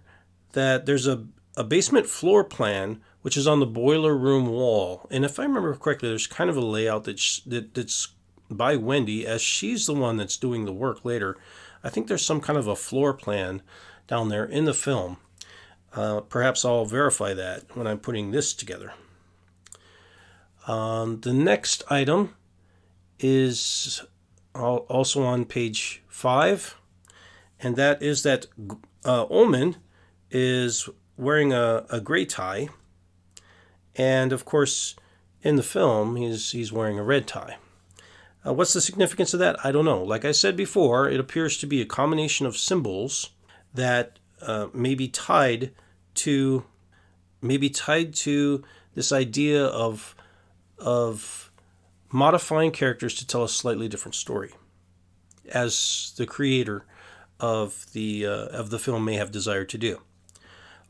that there's a basement floor plan which is on the boiler room wall. And if I remember correctly, there's kind of a layout that's by Wendy, as she's the one that's doing the work later. I think there's some kind of a floor plan down there in the film. Perhaps I'll verify that when I'm putting this together. The next item is also on page 5, and that is that Ullman is wearing a gray tie, and of course in the film he's wearing a red tie. What's the significance of that? I don't know. Like I said before, it appears to be a combination of symbols that may be tied to this idea of modifying characters to tell a slightly different story, as the creator of the film may have desired to do.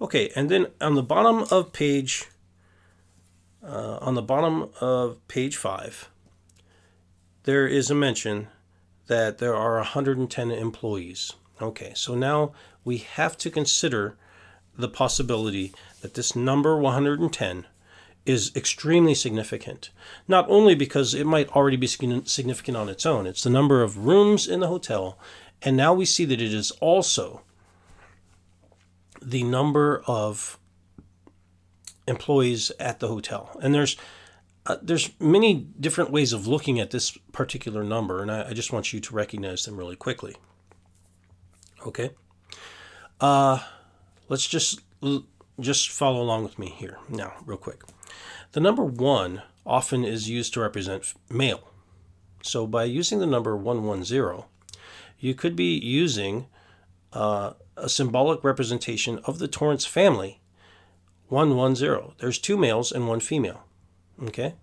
Okay, and then on the bottom of page 5, there is a mention that there are 110 employees. Okay, so now we have to consider the possibility that this number 110 is extremely significant. Not only because it might already be significant on its own, it's the number of rooms in the hotel, and now we see that it is also the number of employees at the hotel. And there's many different ways of looking at this particular number, and I just want you to recognize them really quickly. Okay? Let's just follow along with me here now, real quick. The number 1 often is used to represent male. So by using the number 110, you could be using a symbolic representation of the Torrance family, 110. There's 2 males and 1 female. Okay?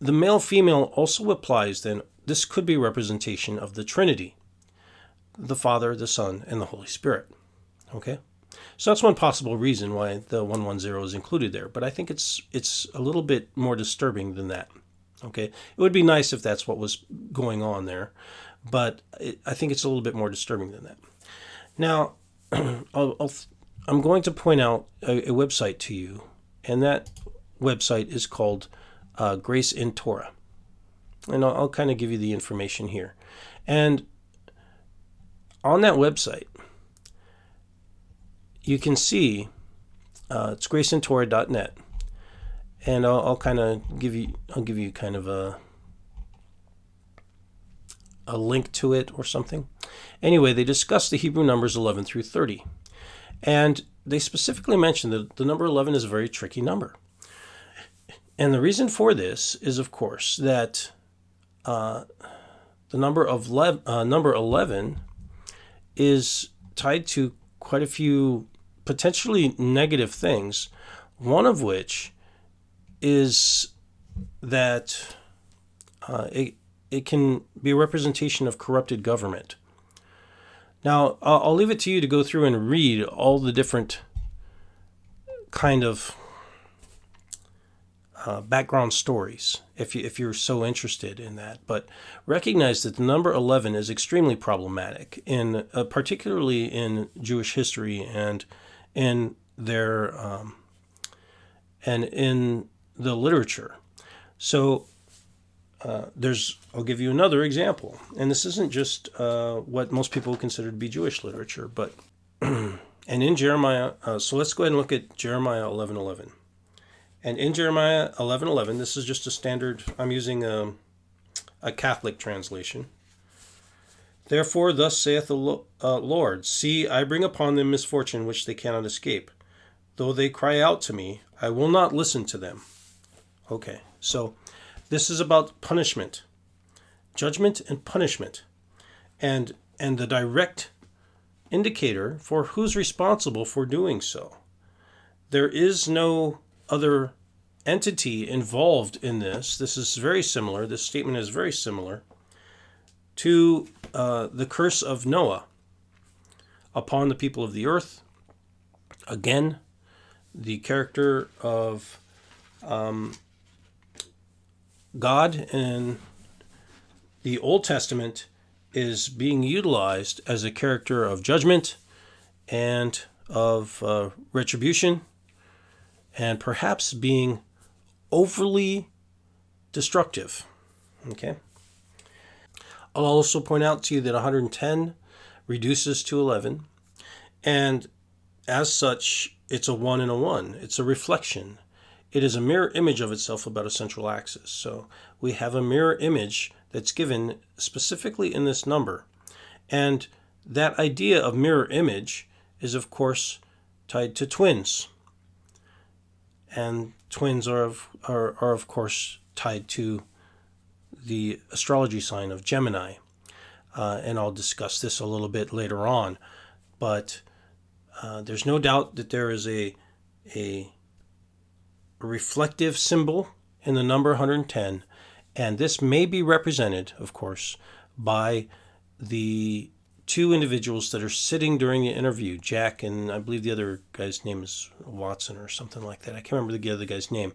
The male-female also applies then. This could be representation of the Trinity, the Father, the Son, and the Holy Spirit. Okay? So that's one possible reason why the 110 is included there, but I think it's a little bit more disturbing than that. Okay? It would be nice if that's what was going on there, but I think it's a little bit more disturbing than that. Now, I'm going to point out a website to you, and that website is called Grace in Torah. And I'll kind of give you the information here. And on that website, you can see it's graceintorah.net, and I'll give you kind of a link to it or something. Anyway, they discuss the Hebrew numbers 11 through 30, and they specifically mention that the number 11 is a very tricky number. And the reason for this is, of course, that the number 11 is tied to quite a few potentially negative things, one of which is that it can be a representation of corrupted government. Now, I'll leave it to you to go through and read all the different kind of background stories if you're so interested in that. But recognize that the number 11 is extremely problematic, particularly in Jewish history and in their and in the literature. So I'll give you another example, and this isn't just what most people consider to be Jewish literature, but and in Jeremiah. So let's go ahead and look at Jeremiah 11:11. And in Jeremiah 11:11, this is just a standard. I'm using a Catholic translation. Therefore, thus saith the Lord, see, I bring upon them misfortune which they cannot escape. Though they cry out to me, I will not listen to them. Okay, so this is about punishment, judgment and punishment, and the direct indicator for who's responsible for doing so. There is no other entity involved in this. This is very similar. This statement is very similar to the curse of Noah upon the people of the earth. Again, the character of God in the Old Testament is being utilized as a character of judgment and of retribution, and perhaps being overly destructive. Okay. I'll also point out to you that 110 reduces to 11, and as such, it's a 1 and a 1. It's a reflection. It is a mirror image of itself about a central axis. So we have a mirror image that's given specifically in this number. And that idea of mirror image is, of course, tied to twins. And twins are of course, tied to the astrology sign of Gemini. And I'll discuss this a little bit later on. But there's no doubt that there is a reflective symbol in the number 110. And this may be represented, of course, by the two individuals that are sitting during the interview, Jack, and I believe the other guy's name is Watson or something like that. I can't remember the other guy's name.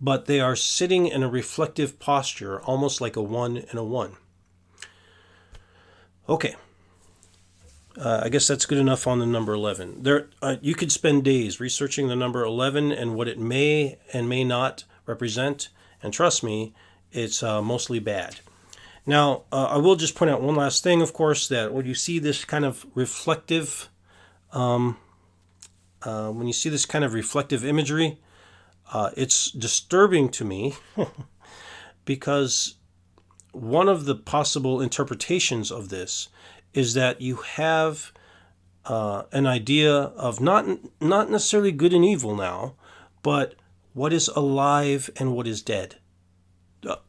But they are sitting in a reflective posture, almost like a 1 and a 1. Okay. I guess that's good enough on the number 11. You could spend days researching the number 11 and what it may and may not represent. And trust me, it's mostly bad. Now, I will just point out one last thing, of course, that when you see this kind of reflective, imagery, it's disturbing to me because one of the possible interpretations of this is that you have an idea of not necessarily good and evil now, but what is alive and what is dead.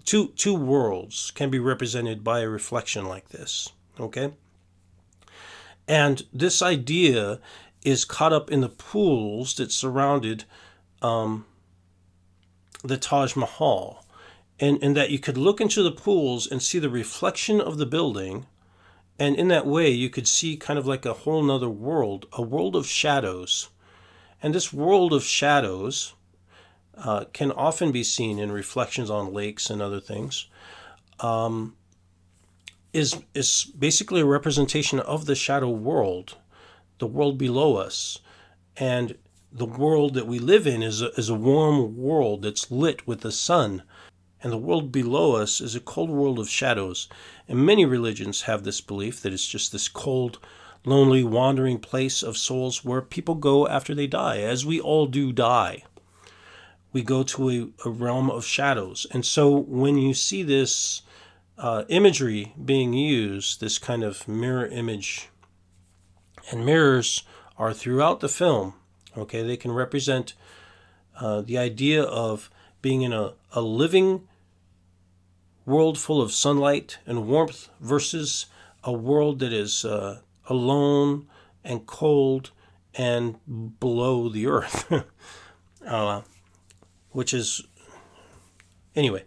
Two worlds can be represented by a reflection like this, okay? And this idea is caught up in the pools that surrounded the Taj Mahal, and that you could look into the pools and see the reflection of the building, and in that way you could see kind of like a whole nother world, a world of shadows. And this world of shadows can often be seen in reflections on lakes and other things, is basically a representation of the shadow world, the world below us. And the world that we live in is a warm world that's lit with the sun. And the world below us is a cold world of shadows. And many religions have this belief that it's just this cold, lonely, wandering place of souls where people go after they die, as we all do die. We go to a realm of shadows. And so when you see this imagery being used, this kind of mirror image, and mirrors are throughout the film, okay, they can represent the idea of being in a living world full of sunlight and warmth versus a world that is alone and cold and below the earth. Which is, anyway,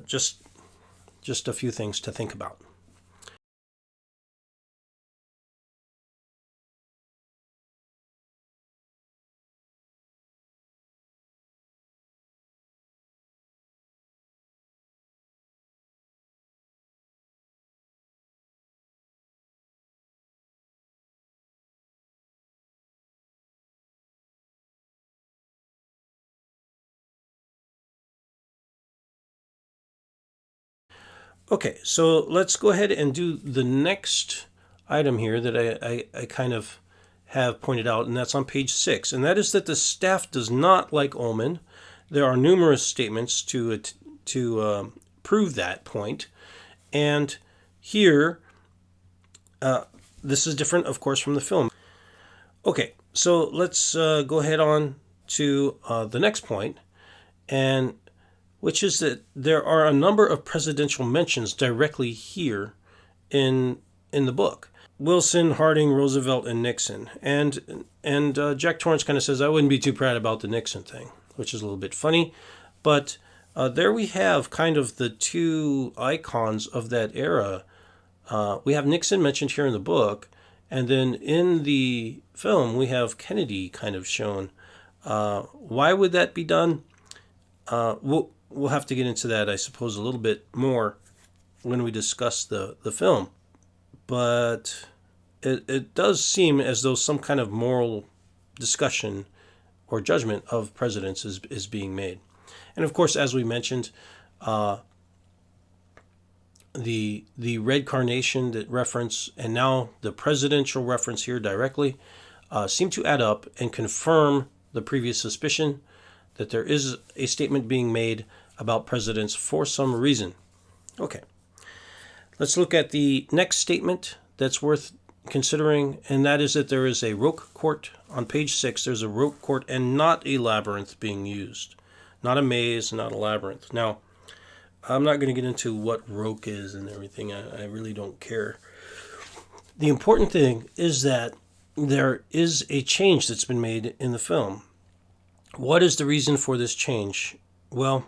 just a few things to think about. Okay, so let's go ahead and do the next item here that I kind of have pointed out, and that's on page 6, and that is that the staff does not like omen. There are numerous statements to prove that point, and here this is different, of course, from the film. Okay, so let's go ahead on to the next point, and which is that there are a number of presidential mentions directly here in the book. Wilson, Harding, Roosevelt, and Nixon. And Jack Torrance kind of says, I wouldn't be too proud about the Nixon thing, which is a little bit funny. But there we have kind of the two icons of that era. We have Nixon mentioned here in the book, and then in the film we have Kennedy kind of shown. Why would that be done? We'll have to get into that, I suppose, a little bit more when we discuss the film. But it does seem as though some kind of moral discussion or judgment of presidents is being made. And of course, as we mentioned, the red carnation that reference, and now the presidential reference here directly, seem to add up and confirm the previous suspicion that there is a statement being made about presidents for some reason. Okay. Let's look at the next statement that's worth considering, and that is that there is a roque court. On page 6, there's a roque court and not a labyrinth being used. Not a maze, not a labyrinth. Now, I'm not going to get into what roque is and everything. I really don't care. The important thing is that there is a change that's been made in the film. What is the reason for this change? Well,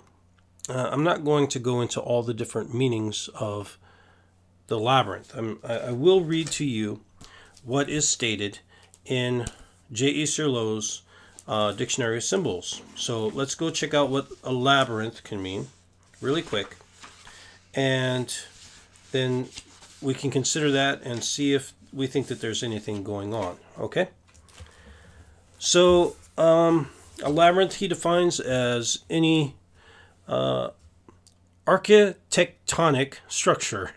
I'm not going to go into all the different meanings of the labyrinth. I will read to you what is stated in J.E. Cirlot's Dictionary of Symbols. So let's go check out what a labyrinth can mean really quick. And then we can consider that and see if we think that there's anything going on. Okay? So a labyrinth he defines as any architectonic structure.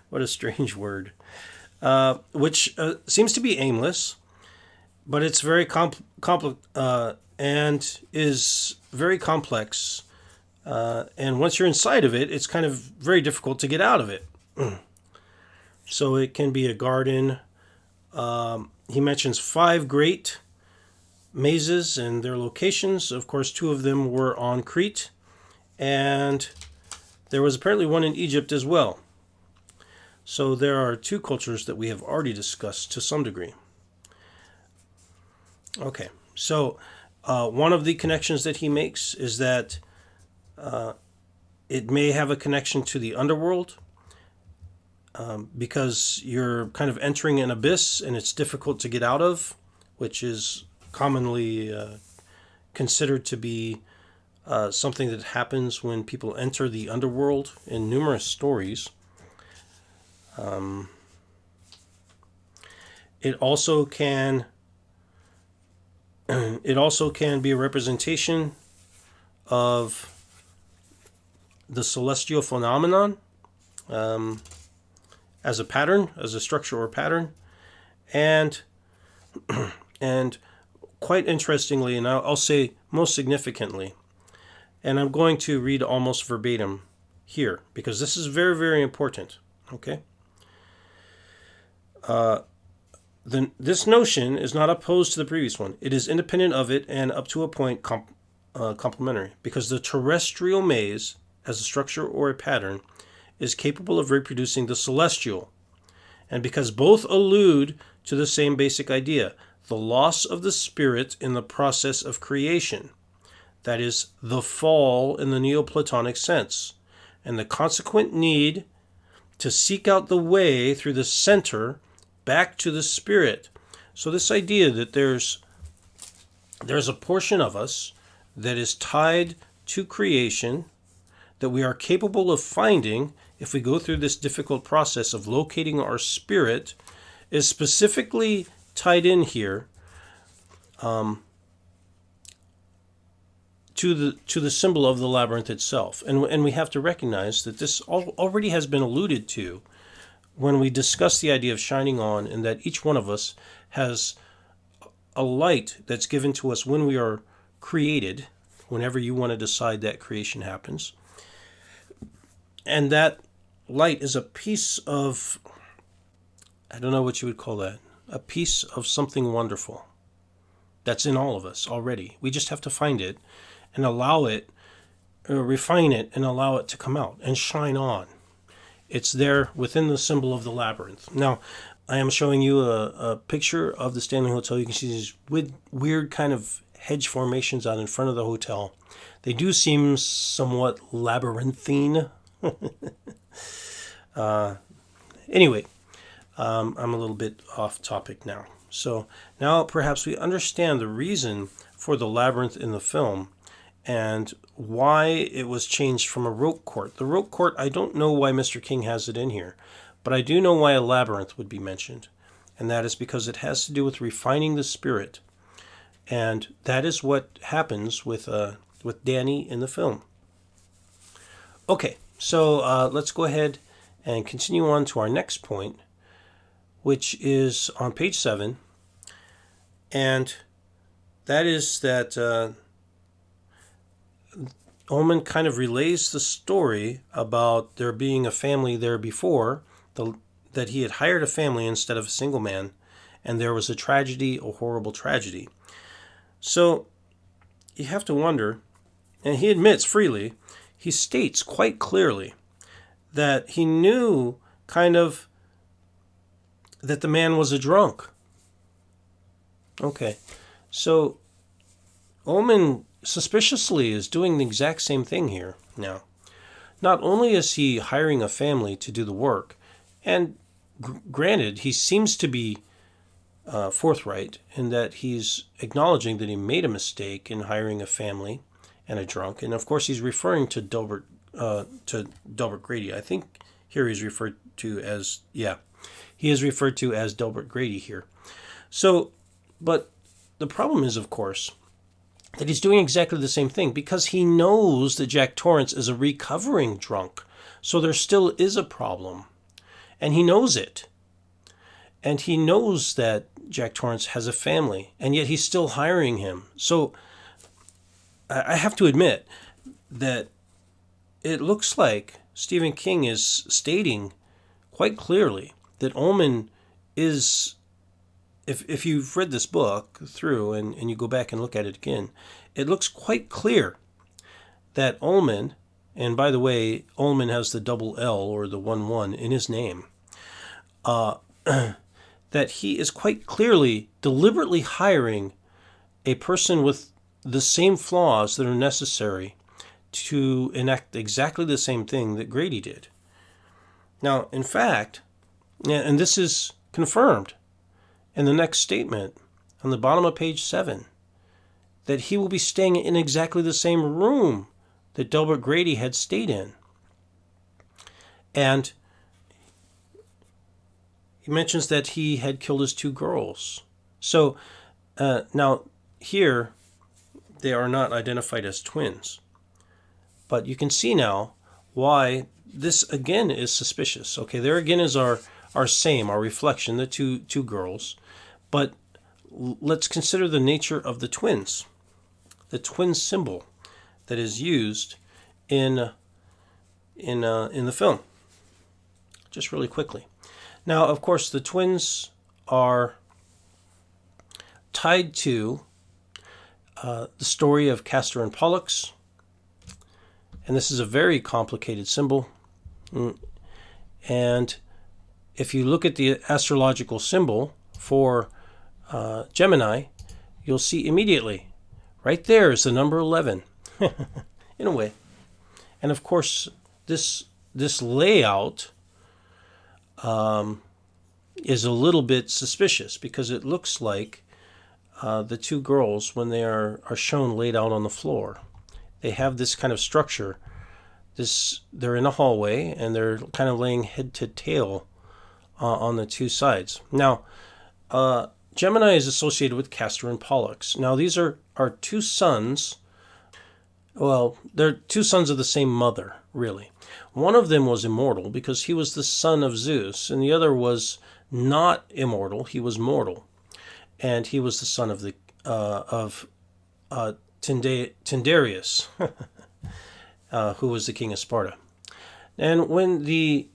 What a strange word. Which seems to be aimless, but it's very and is very complex. And once you're inside of it, it's kind of very difficult to get out of it. So it can be a garden. He mentions 5 great mazes and their locations. Of course, 2 of them were on Crete, and there was apparently one in Egypt as well. So there are 2 cultures that we have already discussed to some degree. Okay, so one of the connections that he makes is that it may have a connection to the underworld, because you're kind of entering an abyss and it's difficult to get out of, which is commonly considered to be something that happens when people enter the underworld in numerous stories. It also can be a representation of the celestial phenomenon as a pattern, as a structure or pattern, and quite interestingly, and I'll say most significantly, and I'm going to read almost verbatim here because this is very, very important. Okay. This notion is not opposed to the previous one. It is independent of it and up to a point complementary, because the terrestrial maze, as a structure or a pattern, is capable of reproducing the celestial, and because both allude to the same basic idea, the loss of the spirit in the process of creation, that is, the fall in the Neoplatonic sense, and the consequent need to seek out the way through the center back to the spirit. So this idea that there's a portion of us that is tied to creation, that we are capable of finding if we go through this difficult process of locating our spirit, is specifically tied in here to the symbol of the labyrinth itself. And we have to recognize that this already has been alluded to when we discuss the idea of shining on, and that each one of us has a light that's given to us when we are created, whenever you want to decide that creation happens. And that light is a piece of I don't know what you would call that, a piece of something wonderful that's in all of us already. We just have to find it and allow it, refine it and allow it to come out and shine on. It's there within the symbol of the labyrinth. Now, I am showing you a picture of the Stanley Hotel. You can see these weird kind of hedge formations out in front of the hotel. They do seem somewhat labyrinthine. Anyway, I'm a little bit off topic now. So now perhaps we understand the reason for the labyrinth in the film and why it was changed from a rote court. The rote court, I don't know why Mr. King has it in here, but I do know why a labyrinth would be mentioned. And that is because it has to do with refining the spirit. And that is what happens with Danny in the film. Okay, so let's go ahead and continue on to our next point, which is on page 7. And that is that Ullman kind of relays the story about there being a family there before, that he had hired a family instead of a single man, and there was a tragedy, a horrible tragedy. So you have to wonder, and he admits freely, he states quite clearly that he knew kind of that the man was a drunk. Okay, so Ullman suspiciously is doing the exact same thing here now. Not only is he hiring a family to do the work, and granted, he seems to be forthright in that he's acknowledging that he made a mistake in hiring a family and a drunk. And of course, he's referring to Delbert Grady. I think here he's referred to as, he is referred to as Delbert Grady here. So, but the problem is, of course, that he's doing exactly the same thing because he knows that Jack Torrance is a recovering drunk. So there still is a problem. And he knows it. And he knows that Jack Torrance has a family, and yet he's still hiring him. So I have to admit that it looks like Stephen King is stating quite clearly that Ullman is, if you've read this book through and you go back and look at it again, it looks quite clear that Ullman, and by the way, Ullman has the double L or the 1-1 in his name, that he is quite clearly deliberately hiring a person with the same flaws that are necessary to enact exactly the same thing that Grady did. Now, in fact, and this is confirmed in the next statement on the bottom of page 7, that he will be staying in exactly the same room that Delbert Grady had stayed in. And he mentions that he had killed his 2 girls. So now here, they are not identified as twins. But you can see now why this again is suspicious. Okay, there again is our reflection, the two girls. But let's consider the nature of the twins. The twin symbol that is used in the film. Just really quickly. Now, of course, the twins are tied to the story of Castor and Pollux. And this is a very complicated symbol. And if you look at the astrological symbol for Gemini, you'll see immediately, right there is the number 11, in a way. And of course, this layout is a little bit suspicious because it looks like the 2 girls, when they are shown laid out on the floor, they have this kind of structure. They're in a hallway and they're kind of laying head to tail on the 2 sides. Now, Gemini is associated with Castor and Pollux. Now, these are 2 sons. Well, they're 2 sons of the same mother, really. One of them was immortal because he was the son of Zeus, and the other was not immortal. He was mortal, and he was the son of Tyndareus, who was the king of Sparta. And when the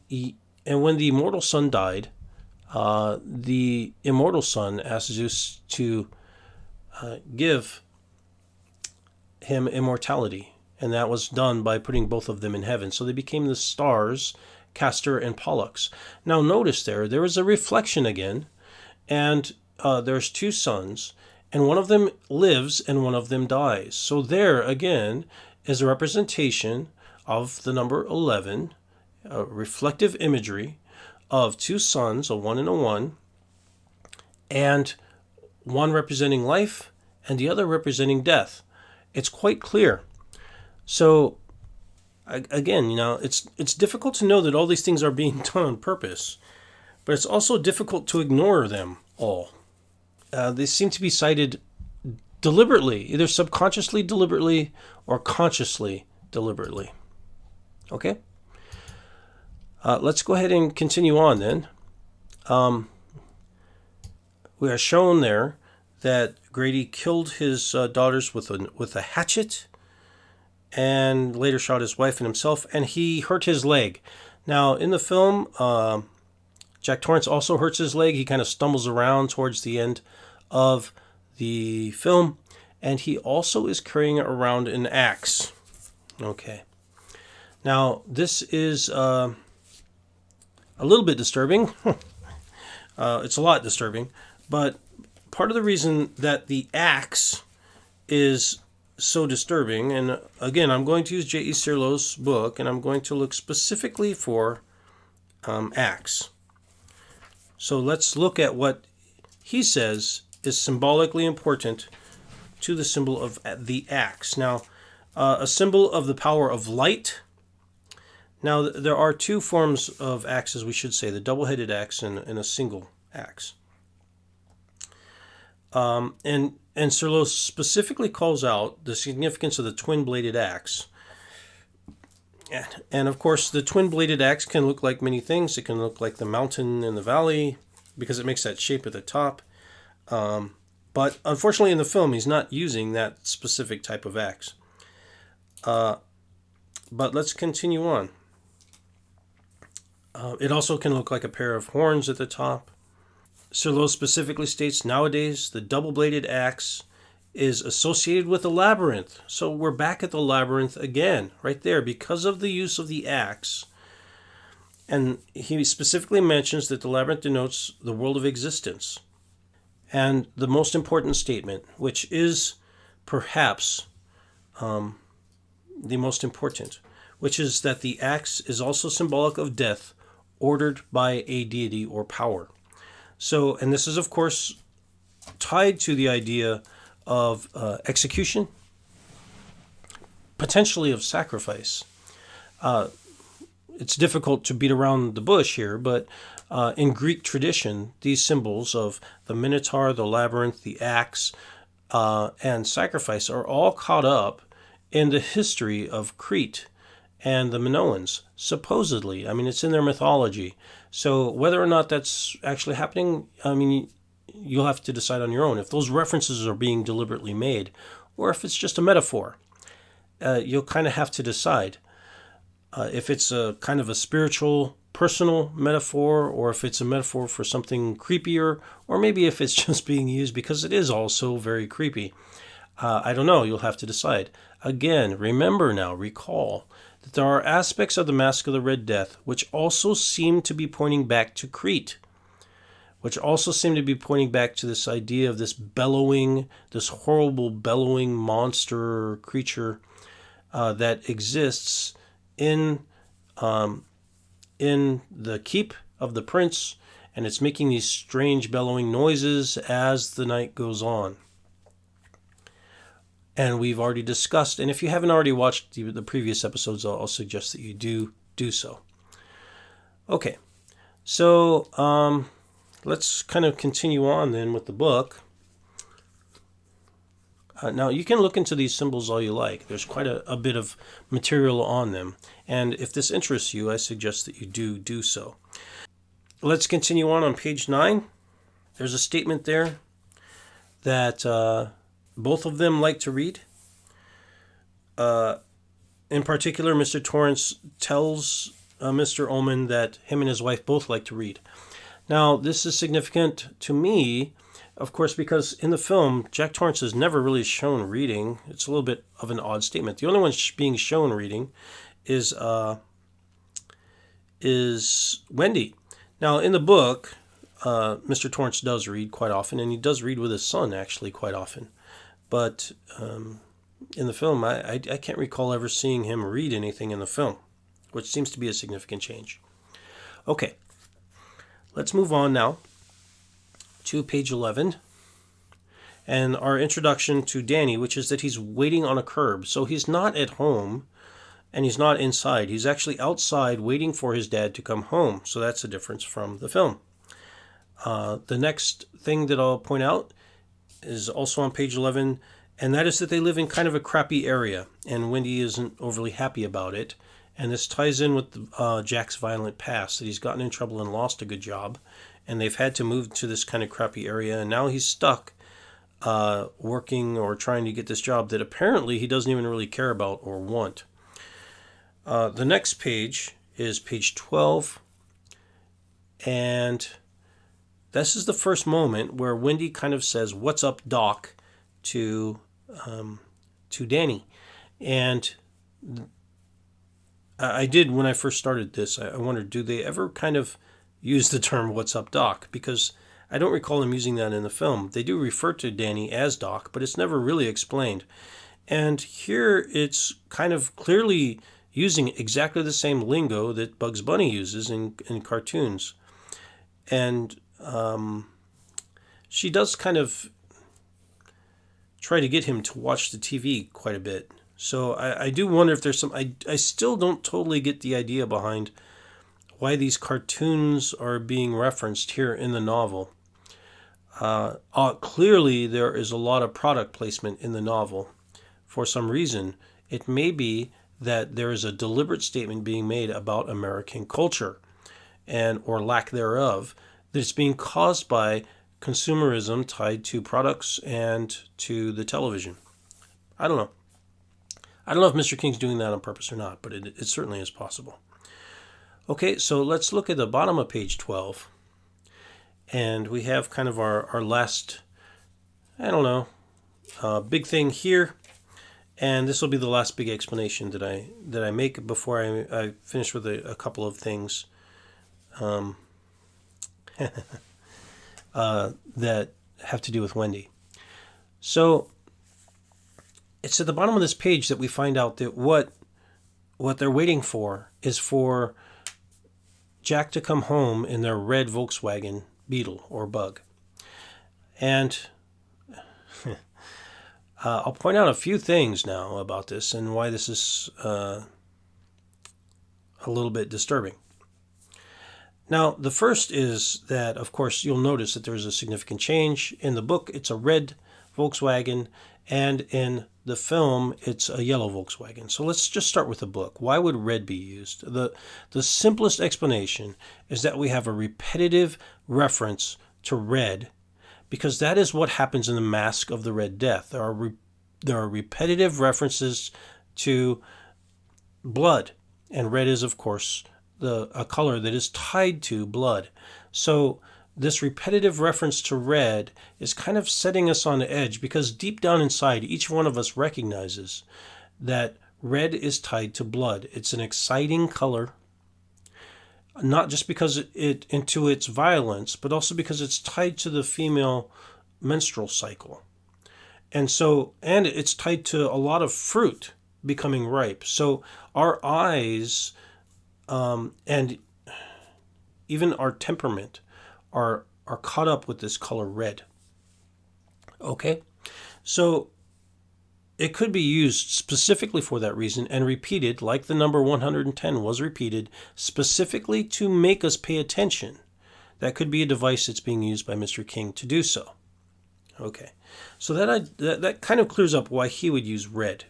mortal son died, the immortal son asked Zeus to give him immortality, and that was done by putting both of them in heaven. So they became the stars, Castor and Pollux. Now notice there is a reflection again, and there's two sons, and one of them lives and one of them dies. So there again is a representation of the number 11, a reflective imagery of two sons, a one and a one, and one representing life and the other representing death. It's quite clear. So again, it's difficult to know that all these things are being done on purpose, but it's also difficult to ignore them all. They seem to be cited deliberately, either subconsciously deliberately or consciously deliberately. Okay? Let's go ahead and continue on then. We are shown there that Grady killed his daughters with a hatchet, and later shot his wife and himself, and he hurt his leg. Now, in the film, Jack Torrance also hurts his leg. He kind of stumbles around towards the end of the film, and he also is carrying around an axe. Okay. Now, this is a little bit disturbing. It's a lot disturbing, but part of the reason that the axe is so disturbing, and again, I'm going to use J.E. Cirlot's book, and I'm going to look specifically for axe. So let's look at what he says is symbolically important to the symbol of the axe. Now, a symbol of the power of light. Now, there are two forms of axes, we should say, the double-headed axe and a single axe. And Cirlot specifically calls out the significance of the twin-bladed axe. And of course, the twin-bladed axe can look like many things. It can look like the mountain in the valley because it makes that shape at the top. But unfortunately, in the film, he's not using that specific type of axe. But let's continue on. It also can look like a pair of horns at the top. Cirlot specifically states, nowadays, the double-bladed axe is associated with the labyrinth. So we're back at the labyrinth again, right there, because of the use of the axe. And he specifically mentions that the labyrinth denotes the world of existence. And the most important statement, which is perhaps the most important, which is that the axe is also symbolic of death, ordered by a deity or power. So, and this is, of course, tied to the idea of execution, potentially of sacrifice. It's difficult to beat around the bush here, but in Greek tradition, these symbols of the Minotaur, the labyrinth, the axe, and sacrifice are all caught up in the history of Crete and the Minoans, supposedly. I mean, it's in their mythology. So whether or not that's actually happening, I mean, you'll have to decide on your own. If those references are being deliberately made, or if it's just a metaphor, you'll kind of have to decide. If it's a kind of a spiritual, personal metaphor, or if it's a metaphor for something creepier, or maybe if it's just being used because it is also very creepy. I don't know. You'll have to decide. Again, recall that there are aspects of the Masque of the Red Death which also seem to be pointing back to Crete, which also seem to be pointing back to this idea of this bellowing, this horrible bellowing monster creature that exists in the keep of the prince, and it's making these strange bellowing noises as the night goes on. And we've already discussed, and if you haven't already watched the previous episodes, I'll suggest that you do so. Okay, so let's kind of continue on then with the book. Now, you can look into these symbols all you like. There's quite a bit of material on them. And if this interests you, I suggest that you do so. Let's continue on page 9. There's a statement there that both of them like to read. In particular, Mr. Torrance tells Mr. Ullman that him and his wife both like to read. Now, this is significant to me, of course, because in the film, Jack Torrance is never really shown reading. It's a little bit of an odd statement. The only one being shown reading is Wendy. Now, in the book, Mr. Torrance does read quite often, and he does read with his son, actually, quite often. But in the film, I can't recall ever seeing him read anything in the film, which seems to be a significant change. Okay, let's move on now to page 11, and our introduction to Danny, which is that he's waiting on a curb. So he's not at home, and he's not inside. He's actually outside waiting for his dad to come home. So that's a difference from the film. The next thing that I'll point out is also on page 11, and that is that they live in kind of a crappy area, and Wendy isn't overly happy about it. And this ties in with Jack's violent past, that he's gotten in trouble and lost a good job, and they've had to move to this kind of crappy area, and now he's stuck working or trying to get this job that apparently he doesn't even really care about or want. The next page is page 12, and this is the first moment where Wendy kind of says, "What's up, Doc?" to Danny. And I did, when I first started this, I wondered, do they ever kind of use the term "What's up, Doc?" Because I don't recall them using that in the film. They do refer to Danny as Doc, but it's never really explained. And here it's kind of clearly using exactly the same lingo that Bugs Bunny uses in cartoons. And she does kind of try to get him to watch the TV quite a bit. So I do wonder if there's some... I still don't totally get the idea behind why these cartoons are being referenced here in the novel. Clearly, there is a lot of product placement in the novel. For some reason, it may be that there is a deliberate statement being made about American culture, and or lack thereof, that it's being caused by consumerism tied to products and to the television. I don't know. I don't know if Mr. King's doing that on purpose or not, but it certainly is possible. Okay, so let's look at the bottom of page 12. And we have kind of our last, I don't know, big thing here. And this will be the last big explanation that I make before I finish with a couple of things that have to do with Wendy. So it's at the bottom of this page that we find out that what they're waiting for is for Jack to come home in their red Volkswagen Beetle or Bug. And I'll point out a few things now about this and why this is a little bit disturbing. Now, the first is that, of course, you'll notice that there's a significant change. In the book, it's a red Volkswagen, and in the film, it's a yellow Volkswagen. So let's just start with the book. Why would red be used? The simplest explanation is that we have a repetitive reference to red, because that is what happens in the Masque of the Red Death. There are repetitive references to blood, and red is, of course, a color that is tied to blood. So this repetitive reference to red is kind of setting us on the edge, because deep down inside, each one of us recognizes that red is tied to blood. It's an exciting color, not just because into its violence, but also because it's tied to the female menstrual cycle. And it's tied to a lot of fruit becoming ripe. So our eyes and even our temperament are caught up with this color red. Okay? So it could be used specifically for that reason and repeated, like the number 110 was repeated, specifically to make us pay attention. That could be a device that's being used by Mr. King to do so. Okay, so that kind of clears up why he would use red.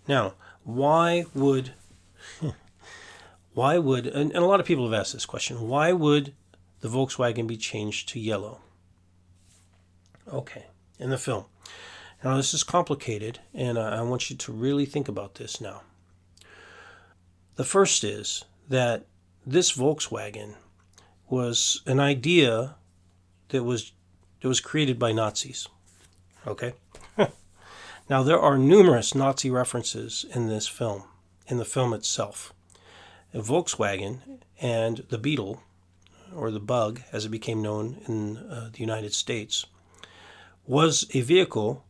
Now, why would, and a lot of people have asked this question, why would the Volkswagen be changed to yellow? Okay, in the film. Now, this is complicated, and I want you to really think about this now. The first is that this Volkswagen was an idea that was created by Nazis. Okay? Now, there are numerous Nazi references in this film, in the film itself. Volkswagen and the Beetle, or the Bug, as it became known in the United States, was a vehicle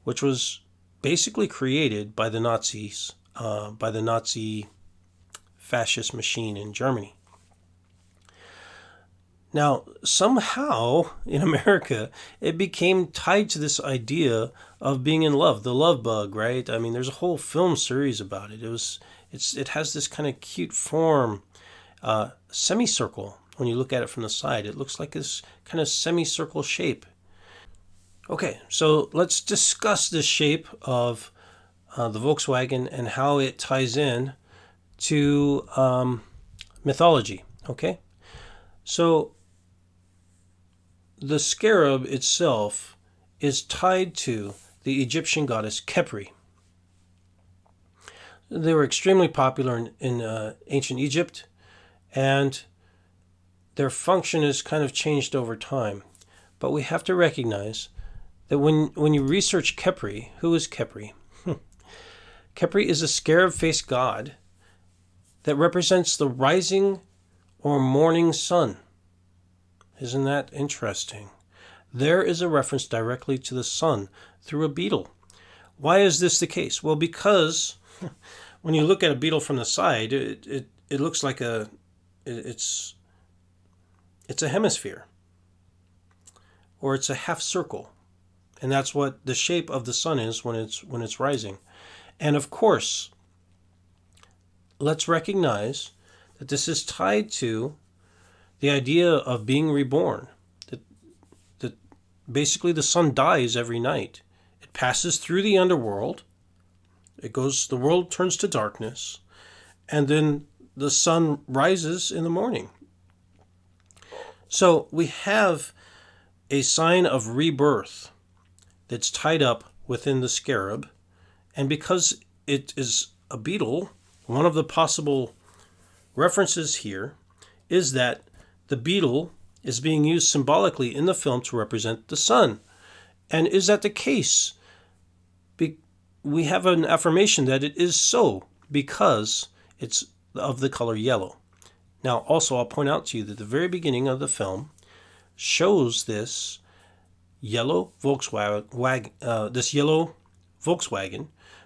which was basically created by the Nazis, by the Nazi fascist machine in Germany. Now, somehow in America, it became tied to this idea of being in love, the love bug, right? I mean, there's a whole film series about it. It has this kind of cute form, semicircle. When you look at it from the side, it looks like this kind of semicircle shape. Okay, so let's discuss the shape of the Volkswagen and how it ties in to mythology. Okay, so the scarab itself is tied to the Egyptian goddess Khepri. They were extremely popular in ancient Egypt, and their function has kind of changed over time. But we have to recognize that when you research Khepri, who is Khepri? Khepri is a scarab-faced god that represents the rising or morning sun. Isn't that interesting? There is a reference directly to the sun through a beetle. Why is this the case? Well, because when you look at a beetle from the side, it looks like it's a hemisphere, or it's a half circle, and that's what the shape of the sun is when it's rising. And of course, let's recognize that this is tied to the idea of being reborn. That basically the sun dies every night. It passes through the underworld. The world turns to darkness, and then the sun rises in the morning. So we have a sign of rebirth that's tied up within the scarab, and because it is a beetle, one of the possible references here is that the beetle is being used symbolically in the film to represent the sun. And is that the case? We have an affirmation that it is so because it's of the color yellow. Now, also, I'll point out to you that the very beginning of the film shows this yellow Volkswagen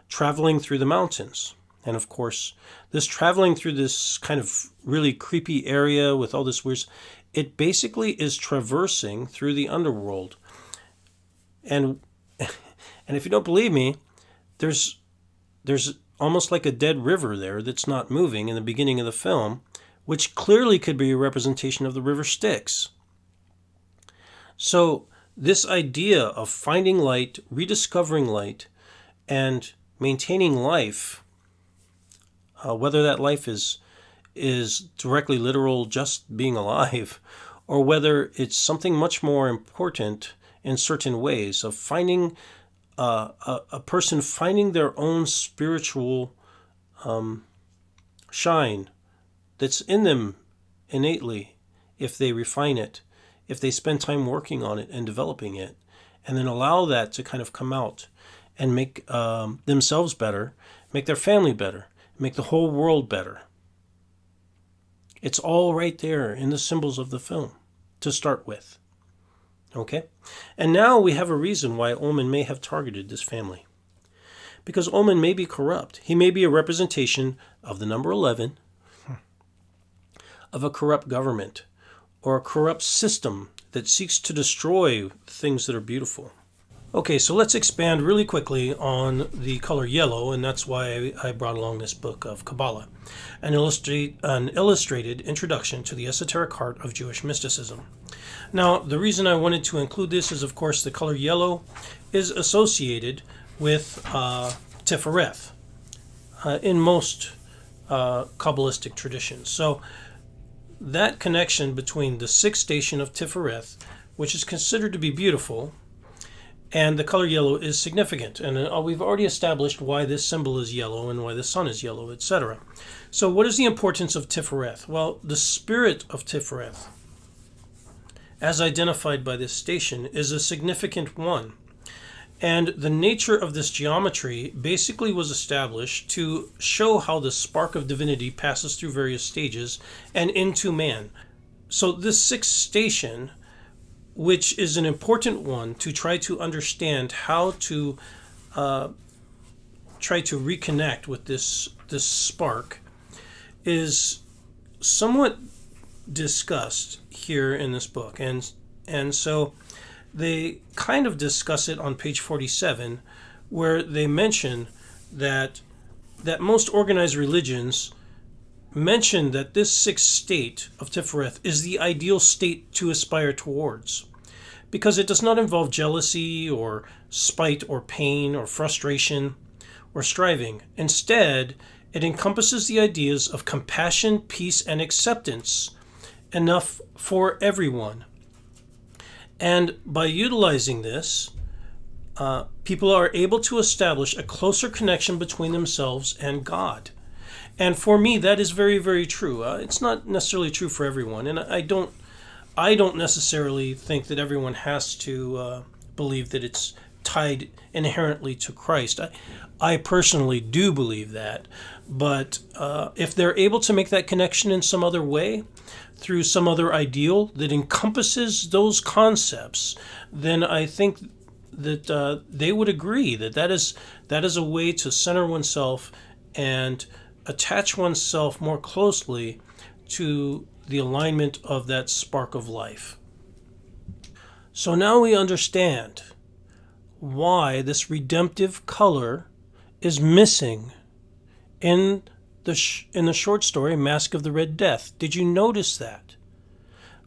traveling through the mountains. And of course, this traveling through this kind of really creepy area with all this weird, it basically is traversing through the underworld. And if you don't believe me, there's almost like a dead river there that's not moving in the beginning of the film, which clearly could be a representation of the river Styx. So this idea of finding light, rediscovering light, and maintaining life, whether that life is directly literal, just being alive, or whether it's something much more important in certain ways of finding a person finding their own spiritual shine that's in them innately, if they refine it, if they spend time working on it and developing it, and then allow that to kind of come out and make themselves better, make their family better, make the whole world better. It's all right there in the symbols of the film to start with. Okay? And now we have a reason why Ullman may have targeted this family. Because Ullman may be corrupt. He may be a representation of the number 11, of a corrupt government, or a corrupt system that seeks to destroy things that are beautiful. Okay, so let's expand really quickly on the color yellow, and that's why I brought along this book of Kabbalah, an illustrated introduction to the esoteric heart of Jewish mysticism. Now, the reason I wanted to include this is, of course, the color yellow is associated with Tifereth in most Kabbalistic traditions. So that connection between the sixth station of Tifereth, which is considered to be beautiful, and the color yellow is significant. And we've already established why this symbol is yellow and why the sun is yellow, etc. So what is the importance of Tifereth? Well, the spirit of Tifereth as identified by this station, is a significant one. And the nature of this geometry basically was established to show how the spark of divinity passes through various stages and into man. So this sixth station, which is an important one to try to understand how to try to reconnect with this spark, is somewhat discussed here in this book. And so they kind of discuss it on page 47, where they mention that most organized religions mention that this sixth state of Tifereth is the ideal state to aspire towards, because it does not involve jealousy or spite or pain or frustration or striving. Instead, it encompasses the ideas of compassion, peace, and acceptance, enough for everyone. And by utilizing this, people are able to establish a closer connection between themselves and God. And for me, that is very, very true. It's not necessarily true for everyone, and I don't necessarily think that everyone has to believe that it's tied inherently to Christ. I personally do believe that, but if they're able to make that connection in some other way, through some other ideal that encompasses those concepts, then I think that they would agree that is a way to center oneself and attach oneself more closely to the alignment of that spark of life. So now we understand why this redemptive color is missing in the short story Masque of the Red Death. Did you notice that?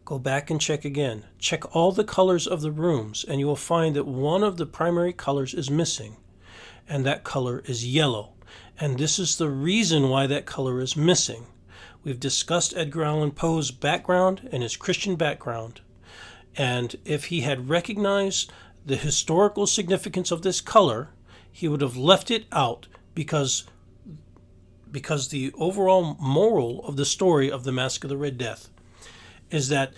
Go back and check again. Check all the colors of the rooms, and you will find that one of the primary colors is missing, and that color is yellow. And this is the reason why that color is missing. We've discussed Edgar Allan Poe's background and his Christian background, and if he had recognized the historical significance of this color, he would have left it out, because the overall moral of the story of the Masque of the Red Death is that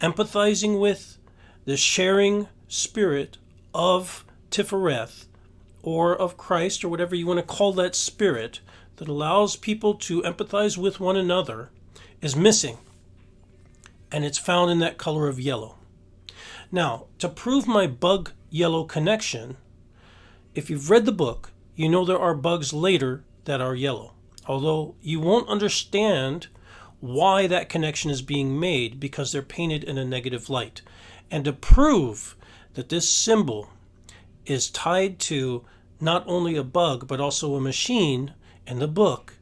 empathizing with the sharing spirit of Tifereth, or of Christ, or whatever you want to call that spirit that allows people to empathize with one another, is missing. And it's found in that color of yellow. Now, to prove my bug yellow connection, if you've read the book, you know there are bugs later that are yellow, although you won't understand why that connection is being made, because they're painted in a negative light. And to prove that this symbol is tied to not only a bug but also a machine in the book,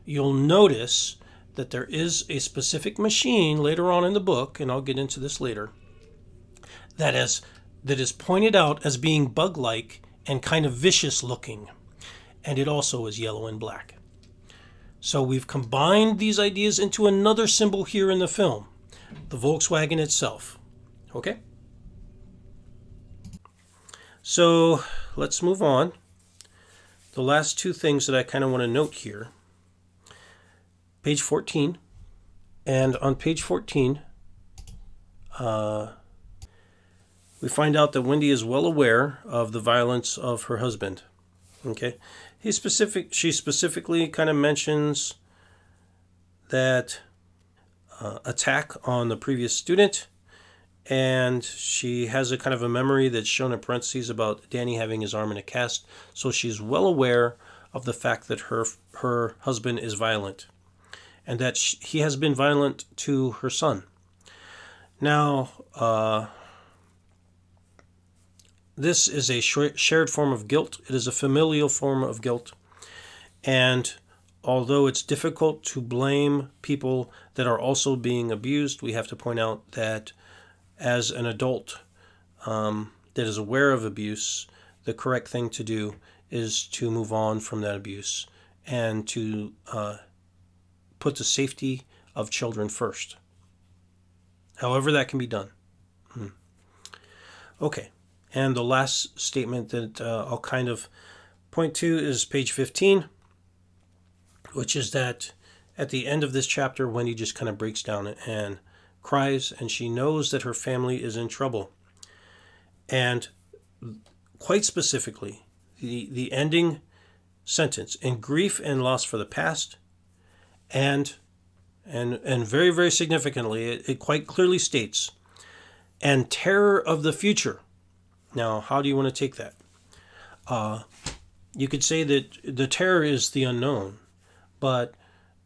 you'll notice that there is a specific machine later on in the book, and I'll get into this later, that is pointed out as being bug-like and kind of vicious looking, and it also is yellow and black. So we've combined these ideas into another symbol here in the film, the Volkswagen itself. Okay? So let's move on. The last two things that I kind of want to note here. Page 14. And on page 14, we find out that Wendy is well aware of the violence of her husband. Okay? She specifically kind of mentions that attack on the previous student, and she has a kind of a memory that's shown in parentheses about Danny having his arm in a cast. So she's well aware of the fact that her husband is violent, and that he has been violent to her son. Now, this is a shared form of guilt. It is a familial form of guilt. And although it's difficult to blame people that are also being abused, we have to point out that as an adult that is aware of abuse, the correct thing to do is to move on from that abuse and to put the safety of children first. However that can be done. Okay. And the last statement that I'll kind of point to is page 15, which is that at the end of this chapter, Wendy just kind of breaks down and cries, and she knows that her family is in trouble. And quite specifically, the ending sentence, in grief and loss for the past, and very, very significantly, it quite clearly states, and terror of the future. Now, how do you want to take that? You could say that the terror is the unknown, but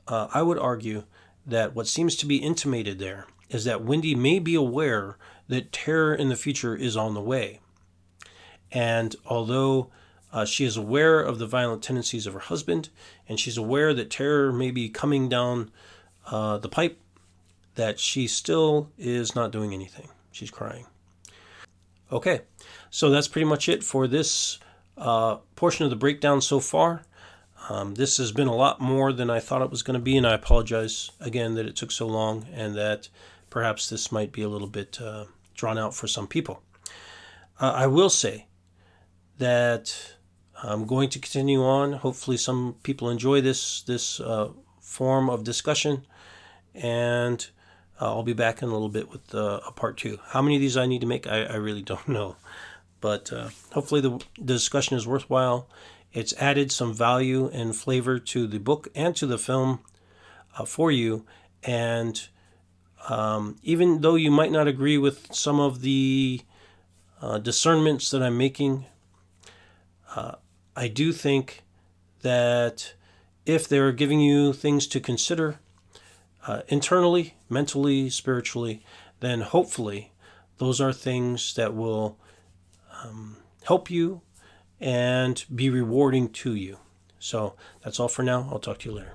I would argue that what seems to be intimated there is that Wendy may be aware that terror in the future is on the way. And although she is aware of the violent tendencies of her husband, and she's aware that terror may be coming down the pipe, that she still is not doing anything. She's crying. Okay, so that's pretty much it for this portion of the breakdown so far. This has been a lot more than I thought it was going to be, and I apologize again that it took so long and that perhaps this might be a little bit drawn out for some people. I will say that I'm going to continue on. Hopefully some people enjoy this form of discussion, and I'll be back in a little bit with a part 2. How many of these I need to make, I really don't know. But hopefully the discussion is worthwhile. It's added some value and flavor to the book and to the film for you. And even though you might not agree with some of the discernments that I'm making, I do think that if they're giving you things to consider internally, mentally, spiritually, then hopefully those are things that will help you and be rewarding to you. So that's all for now. I'll talk to you later.